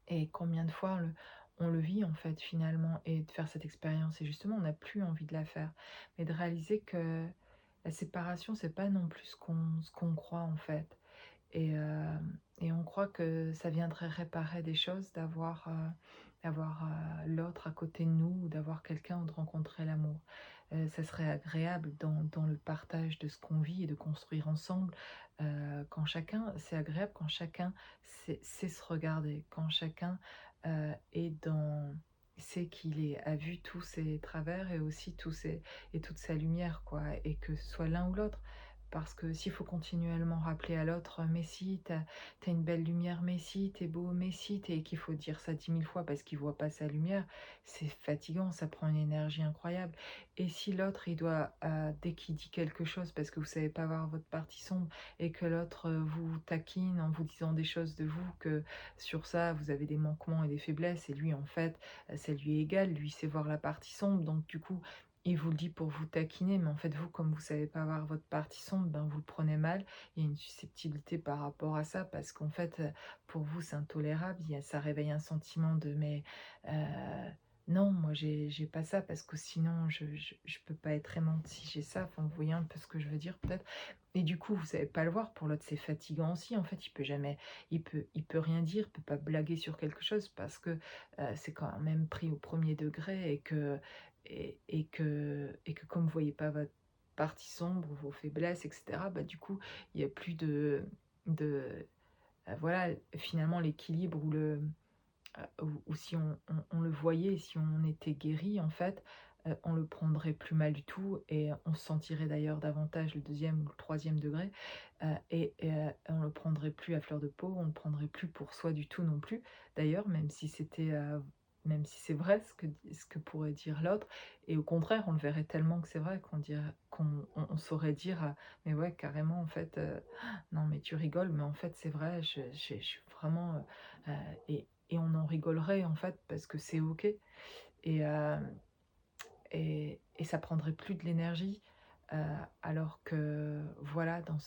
Et combien de fois on le vit en fait finalement, et de faire cette expérience, et justement on n'a plus envie de la faire. Mais de réaliser que la séparation, c'est pas non plus ce qu'on croit en fait. Et on croit que ça viendrait réparer des choses d'avoir l'autre à côté de nous, ou d'avoir quelqu'un, ou de rencontrer l'amour. Ça serait agréable dans le partage de ce qu'on vit et de construire ensemble, quand chacun, c'est agréable quand chacun sait se regarder, quand chacun est dans, sait qu'il a vu tous ses travers, et aussi et toute sa lumière, quoi, et que ce soit l'un ou l'autre. Parce que s'il faut continuellement rappeler à l'autre: «Mais si, t'as une belle lumière, mais si, t'es beau, mais si, tu» et qu'il faut dire ça 10 000 fois parce qu'il voit pas sa lumière, c'est fatigant, ça prend une énergie incroyable. Et si l'autre, il doit, dès qu'il dit quelque chose, parce que vous savez pas voir votre partie sombre, et que l'autre, vous taquine en vous disant des choses de vous, que sur ça, vous avez des manquements et des faiblesses, et lui, en fait, ça lui est égal, lui, sait voir la partie sombre, donc du coup, il vous le dit pour vous taquiner, mais en fait, vous, comme vous savez pas voir votre partie sombre, ben, vous le prenez mal. Il y a une susceptibilité par rapport à ça, parce qu'en fait, pour vous, c'est intolérable. Ça réveille un sentiment de: «Mais, heu, non, moi, j'ai pas ça, parce que sinon je peux pas être aimante si j'ai ça». Enfin, vous voyez un peu ce que je veux dire, peut-être? Et du coup, vous savez pas le voir. Pour l'autre, c'est fatigant aussi. En fait, il peut rien dire, il peut pas blaguer sur quelque chose, parce que, c'est quand même pris au premier degré, et que comme vous voyez pas votre partie sombre, vos faiblesses, et cetera, bah, du coup, il y a plus de voilà, finalement l'équilibre, ou si on le voyait, si on était guéri en fait, on le prendrait plus mal du tout, et on se sentirait d'ailleurs davantage le deuxième ou le troisième degré, on le prendrait plus à fleur de peau, on le prendrait plus pour soi du tout non plus. D'ailleurs, même si c'est vrai ce que pourrait dire l'autre, et au contraire, on le verrait tellement que c'est vrai qu'on saurait dire: «Mais ouais, carrément en fait, non mais tu rigoles, mais en fait c'est vrai, je suis vraiment, et on en rigolerait en fait, parce que c'est OK, et ça prendrait plus de l'énergie, heu, alors que voilà, dans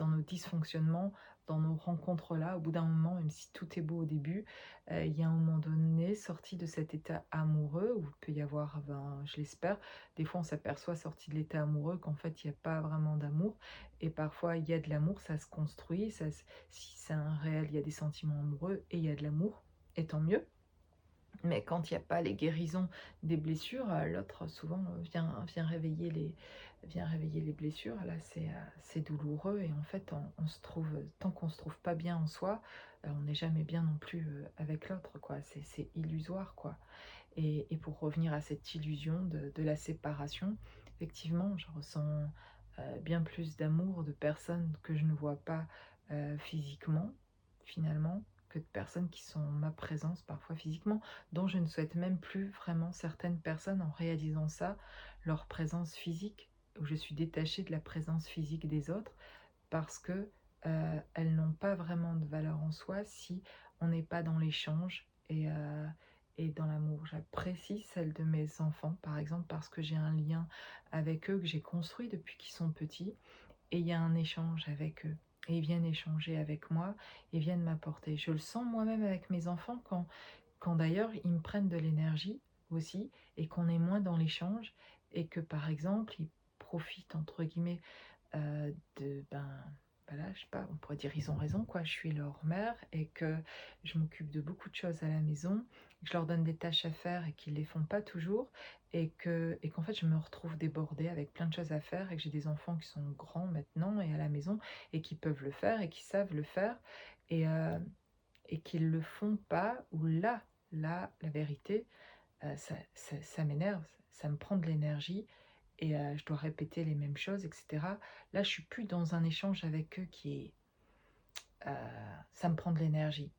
nos dysfonctionnements, dans nos rencontres-là, au bout d'un moment, même si tout est beau au début, il y a un moment donné, sorti de cet état amoureux, où il peut y avoir, ben, je l'espère, des fois on s'aperçoit sorti de l'état amoureux qu'en fait il y a pas vraiment d'amour, et parfois il y a de l'amour, ça se construit, si c'est un réel, il y a des sentiments amoureux et il y a de l'amour, et tant mieux. Mais quand il y a pas les guérisons des blessures, l'autre souvent, vient réveiller les blessures. Là, c'est douloureux, et en fait, on se trouve, tant qu'on se trouve pas bien en soi, on n'est jamais bien non plus, avec l'autre, quoi. C'est illusoire, quoi. Et pour revenir à cette illusion de la séparation, effectivement, je ressens, bien plus d'amour de personnes que je ne vois pas, physiquement, finalement, que de personnes qui sont en ma présence parfois physiquement, dont je ne souhaite même plus vraiment, certaines personnes, en réalisant ça, leur présence physique, où je suis détachée de la présence physique des autres, parce que, elles n'ont pas vraiment de valeur en soi si on n'est pas dans l'échange, et dans l'amour. J'apprécie celle de mes enfants, par exemple, parce que j'ai un lien avec eux que j'ai construit depuis qu'ils sont petits, et il y a un échange avec eux. Et ils viennent échanger avec moi, ils viennent m'apporter. Je le sens moi-même avec mes enfants, quand d'ailleurs ils me prennent de l'énergie aussi, et qu'on est moins dans l'échange, et que par exemple ils profitent entre guillemets, voilà, je sais pas, on pourrait dire ils ont raison quoi, je suis leur mère et que je m'occupe de beaucoup de choses à la maison, que je leur donne des tâches à faire et qu'ils les font pas toujours et qu'en fait je me retrouve débordée avec plein de choses à faire et que j'ai des enfants qui sont grands maintenant et à la maison et qui peuvent le faire et qui savent le faire et et qu'ils le font pas ou là, la vérité, ça m'énerve, ça me prend de l'énergie et je dois répéter les mêmes choses et cetera. Là, je suis plus dans un échange avec eux qui est, heu, ça me prend de l'énergie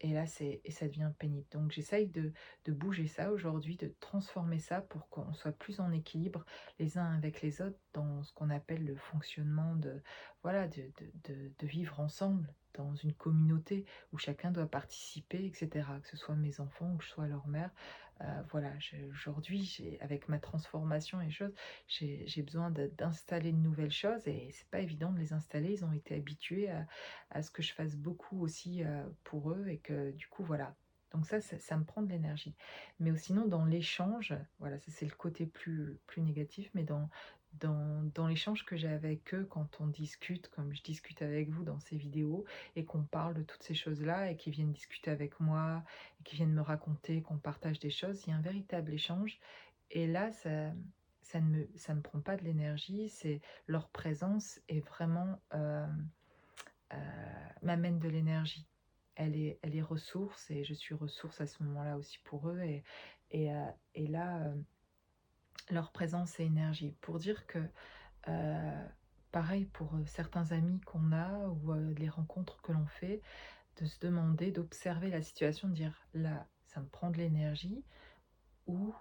et là, ça devient pénible. Donc j'essaye de bouger ça aujourd'hui, de transformer ça pour qu'on soit plus en équilibre les uns avec les autres dans ce qu'on appelle le fonctionnement de voilà, de vivre ensemble dans une communauté où chacun doit participer et cetera, que ce soit mes enfants ou que je sois leur mère. Voilà, aujourd'hui, avec ma transformation et choses, j'ai besoin d'installer de nouvelles choses et c'est pas évident de les installer. Ils ont été habitués à ce que je fasse beaucoup aussi, pour eux et que du coup, voilà. Donc ça me prend de l'énergie. Mais sinon dans l'échange, voilà, ça c'est le côté plus négatif, mais dans l'échange que j'ai avec eux quand on discute, comme je discute avec vous dans ces vidéos et qu'on parle de toutes ces choses-là et qu'ils viennent discuter avec moi et qu'ils viennent me raconter, qu'on partage des choses, il y a un véritable échange et là ça me prend pas de l'énergie, c'est leur présence est vraiment, heu, m'amène de l'énergie. Elle est ressource et je suis ressource à ce moment-là aussi pour eux et là, leur présence est énergie. Pour dire que, pareil pour, certains amis qu'on a ou, les rencontres que l'on fait, de se demander, d'observer la situation, de dire: «Là, ça me prend de l'énergie» ou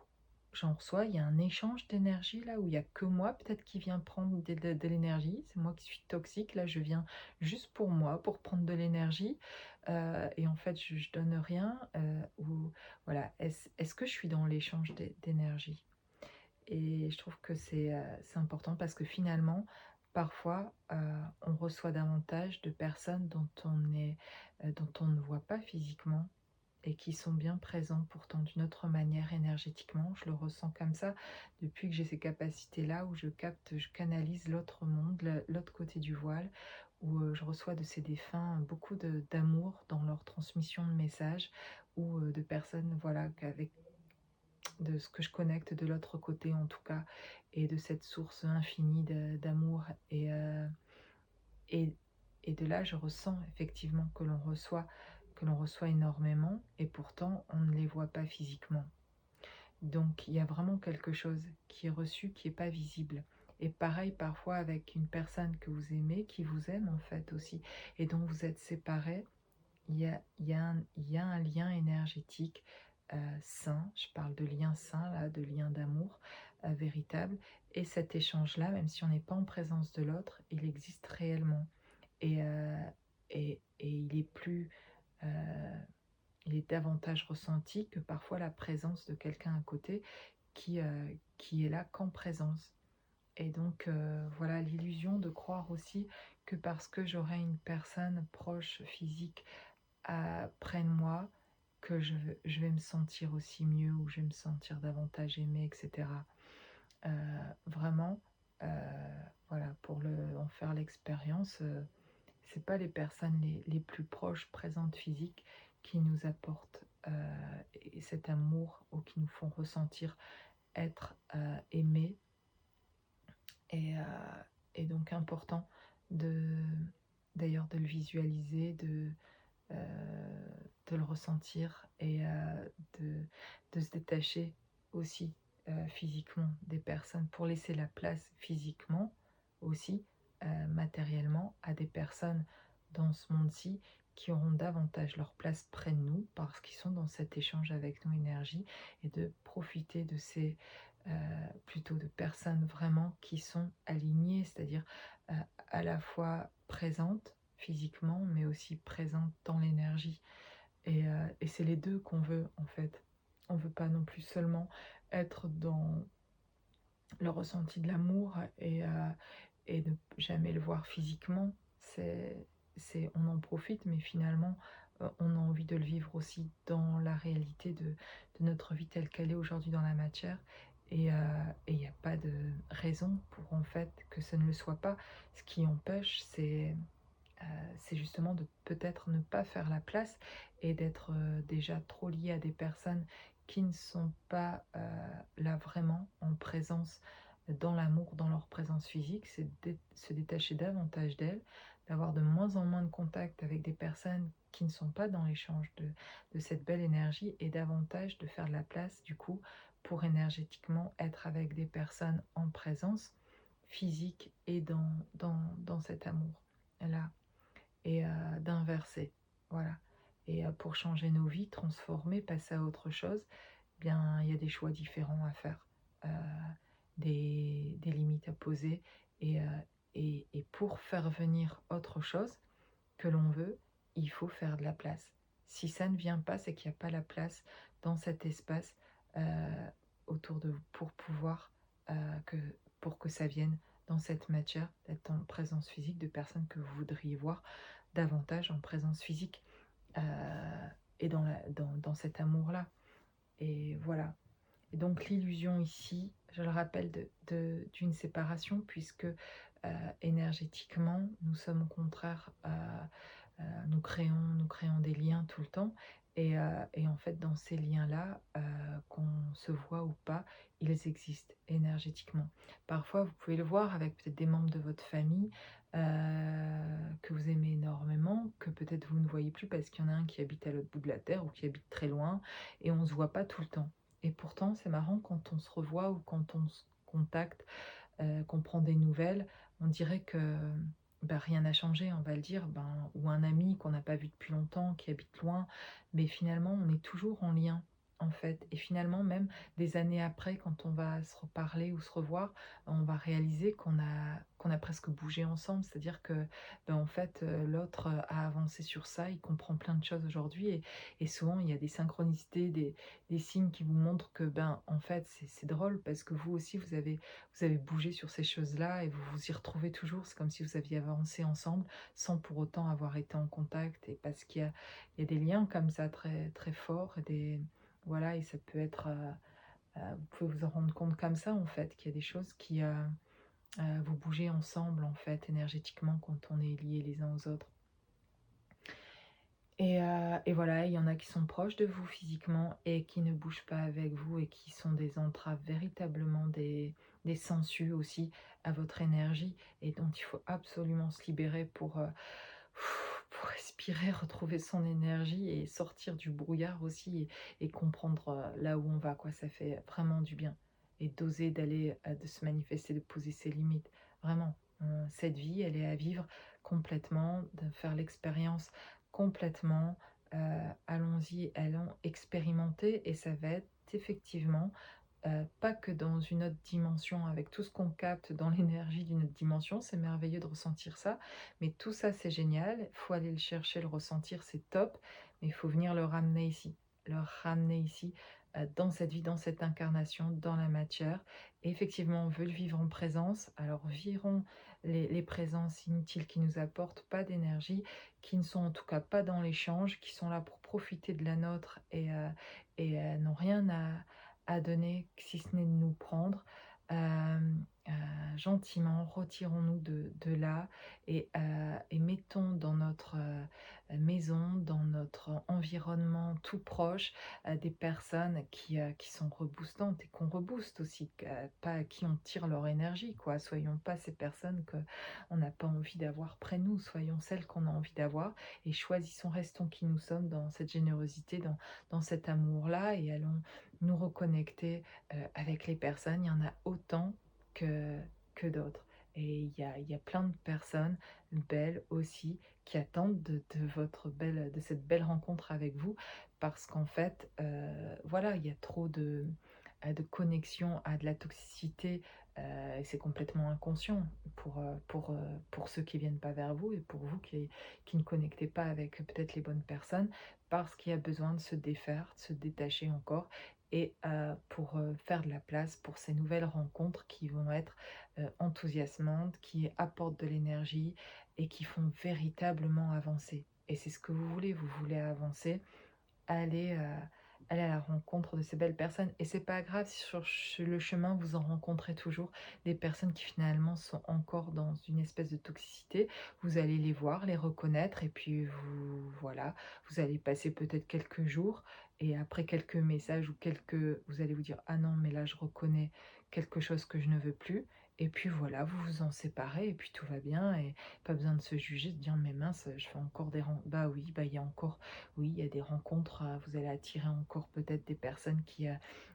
j'en reçois, il y a un échange d'énergie là où il y a que moi peut-être qui vient prendre de l'énergie. C'est moi qui suis toxique, là je viens juste pour moi, pour prendre de l'énergie, et en fait je donne rien, ou voilà. Est-ce que je suis dans l'échange d'énergie? Et je trouve que c'est important parce que finalement, parfois, on reçoit davantage de personnes dont on ne voit pas physiquement et qui sont bien présents pourtant d'une autre manière énergétiquement. Je le ressens comme ça depuis que j'ai ces capacités-là où je capte, je canalise l'autre monde, l'autre côté du voile, où je reçois de ces défunts beaucoup d'amour dans leur transmission de messages ou de personnes, voilà, de ce que je connecte de l'autre côté en tout cas, et de cette source infinie d'amour et et de là, je ressens effectivement que l'on reçoit énormément et pourtant on ne les voit pas physiquement. Donc il y a vraiment quelque chose qui est reçu, qui est pas visible. Et pareil parfois avec une personne que vous aimez, qui vous aime en fait aussi et dont vous êtes séparés, il y a un lien énergétique, sain. Je parle de lien sain là, de lien d'amour, véritable et cet échange-là, même si on n'est pas en présence de l'autre, il existe réellement et il est plus, heu, il est davantage ressenti que parfois la présence de quelqu'un à côté qui est là qu'en présence et donc voilà l'illusion de croire aussi que parce que j'aurai une personne proche physique près de moi, que je vais me sentir aussi mieux ou je vais me sentir davantage aimée et cetera. Heu, vraiment, heu, voilà, pour en faire l'expérience, c'est pas les personnes les plus proches, présentes physiques qui nous apportent, et cet amour ou qui nous font ressentir être, aimés et heu et donc important de d'ailleurs de le visualiser, heu, de le ressentir et de se détacher aussi, physiquement des personnes pour laisser la place physiquement aussi, matériellement à des personnes dans ce monde-ci qui auront davantage leur place près de nous parce qu'ils sont dans cet échange avec nos énergies et de profiter de ces, heu, plutôt de personnes vraiment qui sont alignées, c'est-à-dire, heu, à la fois présentes physiquement, mais aussi présentes dans l'énergie et c'est les 2 qu'on veut, en fait. On veut pas non plus seulement être dans le ressenti de l'amour et ne jamais le voir physiquement. On en profite, mais finalement, on a envie de le vivre aussi dans la réalité de notre vie telle qu'elle est aujourd'hui dans la matière Et il n'y a pas de raison pour en fait que ça ne le soit pas. Ce qui empêche, c'est justement de peut-être ne pas faire la place et d'être déjà trop lié à des personnes qui ne sont pas là vraiment en présence dans l'amour, dans leur présence physique, c'est se détacher davantage d'elles, d'avoir de moins en moins de contact avec des personnes qui ne sont pas dans l'échange de cette belle énergie et davantage de faire de la place du coup pour énergétiquement être avec des personnes en présence physique et dans cet amour-là et d'inverser. Voilà. Et pour changer nos vies, transformer, passer à autre chose, eh bien, il y a des choix différents à faire, euh, des limites à poser. Et, euh, et pour faire venir autre chose que l'on veut, il faut faire de la place. Si ça ne vient pas, c'est qu'il n'y a pas la place dans cet espace euh, autour de vous pour pouvoir que pour que ça vienne dans cette matière, d'être en présence physique de personnes que vous voudriez voir davantage en présence physique et dans cet amour-là. Et voilà. Et donc l'illusion ici, je le rappelle, d'une séparation, puisque énergétiquement, nous sommes au contraire, nous créons des liens tout le temps. Et en fait, dans ces liens-là, qu'on se voit ou pas, ils existent énergétiquement. Parfois, vous pouvez le voir avec peut-être des membres de votre famille que vous aimez énormément, que peut-être vous ne voyez plus parce qu'il y en a un qui habite à l'autre bout de la terre ou qui habite très loin, et on ne se voit pas tout le temps. Et pourtant, c'est marrant quand on se revoit ou quand on se contacte, qu'on prend des nouvelles, on dirait que bah, rien n'a changé, on va le dire, ben, ou un ami qu'on n'a pas vu depuis longtemps, qui habite loin, mais finalement, on est toujours en lien, en fait. Et finalement, même des années après, quand on va se reparler ou se revoir, on va réaliser qu'on a presque bougé ensemble, c'est-à-dire que, ben, en fait, l'autre a avancé sur ça, il comprend plein de choses aujourd'hui, et souvent, il y a des synchronicités, des signes qui vous montrent que, ben, en fait, c'est drôle, parce que vous aussi, vous avez bougé sur ces choses-là et vous vous y retrouvez toujours. C'est comme si vous aviez avancé ensemble sans pour autant avoir été en contact. Et parce il y a des liens comme ça très, très forts. Voilà, et ça peut être. Vous pouvez vous en rendre compte comme ça, en fait, qu'il y a des choses qui. Vous bougez ensemble, en fait, énergétiquement, quand on est liés les uns aux autres. Et voilà, il y en a qui sont proches de vous physiquement et qui ne bougent pas avec vous et qui sont des entraves, véritablement des sangsues aussi à votre énergie et dont il faut absolument se libérer pour respirer, retrouver son énergie et sortir du brouillard aussi et comprendre là où on va, quoi. Ça fait vraiment du bien. Et d'oser d'aller, de se manifester, de poser ses limites. Vraiment, cette vie, elle est à vivre complètement, de faire l'expérience complètement. Allons-y, allons expérimenter et ça va être effectivement pas que dans une autre dimension, avec tout ce qu'on capte dans l'énergie d'une autre dimension, c'est merveilleux de ressentir ça, mais tout ça c'est génial, il faut aller le chercher, le ressentir, c'est top, mais il faut venir le ramener ici, dans cette vie, dans cette incarnation, dans la matière. Et effectivement, on veut le vivre en présence, alors virons les présences inutiles qui nous apportent pas d'énergie, qui ne sont en tout cas pas dans l'échange, qui sont là pour profiter de la nôtre n'ont rien à donner, si ce n'est de nous prendre. Gentiment, retirons-nous de là et mettons dans notre maison, dans notre environnement tout proche, des personnes qui sont reboostantes et qu'on rebooste aussi, pas à qui on tire leur énergie, quoi. Soyons pas ces personnes qu'on n'a pas envie d'avoir près de nous, soyons celles qu'on a envie d'avoir et choisissons, restons qui nous sommes dans cette générosité, dans cet amour-là et allons nous reconnecter avec les personnes. Il y en a autant que, que d'autres. Et il y a plein de personnes belles aussi qui attendent de cette belle rencontre avec vous parce qu'en fait, voilà, il y a trop de connexion à de la toxicité et c'est complètement inconscient pour ceux qui viennent pas vers vous et pour vous qui ne connectez pas avec peut-être les bonnes personnes parce qu'il y a besoin de se défaire, de se détacher encore et pour faire de la place pour ces nouvelles rencontres qui vont être enthousiasmantes, qui apportent de l'énergie et qui font véritablement avancer. Et c'est ce que vous voulez avancer, allez, aller à la rencontre de ces belles personnes. Et c'est pas grave si sur le chemin, vous en rencontrez toujours des personnes qui finalement sont encore dans une espèce de toxicité. Vous allez les voir, les reconnaître et puis voilà, vous allez passer peut-être quelques jours et après quelques messages ou vous allez vous dire: «Ah non, mais là je reconnais quelque chose que je ne veux plus», et puis voilà, vous vous en séparez et puis tout va bien et pas besoin de se juger, de dire: «Mais mince, je fais encore des ren», bah oui, bah il y a encore, oui, il y a des rencontres, vous allez attirer encore peut-être des personnes qui,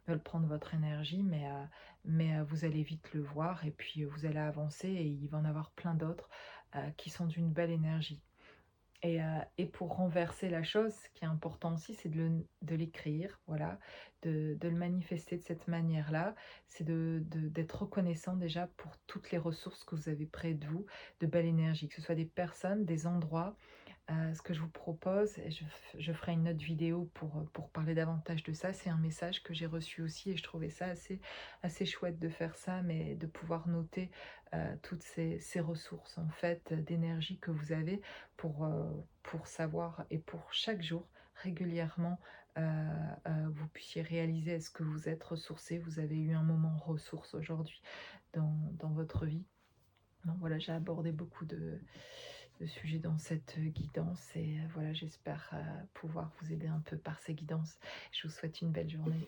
veulent prendre votre énergie, mais vous allez vite le voir et puis, vous allez avancer et il va en avoir plein d'autres, qui sont d'une belle énergie. Et pour renverser la chose, ce qui est important aussi, c'est de l'écrire, voilà, de le manifester de cette manière-là. C'est d'être reconnaissant déjà pour toutes les ressources que vous avez près de vous, de belle énergie, que ce soit des personnes, des endroits. Ce que je vous propose, et je ferai une autre vidéo pour parler davantage de ça, c'est un message que j'ai reçu aussi et je trouvais ça assez chouette de faire ça, mais de pouvoir noter, toutes ces ressources en fait, d'énergie que vous avez pour savoir et pour chaque jour, régulièrement, vous puissiez réaliser est-ce que vous êtes ressourcé, vous avez eu un moment ressource aujourd'hui dans votre vie. Donc voilà, j'ai abordé beaucoup de sujets dans cette guidance et voilà, j'espère pouvoir vous aider un peu par ces guidances. Je vous souhaite une belle journée.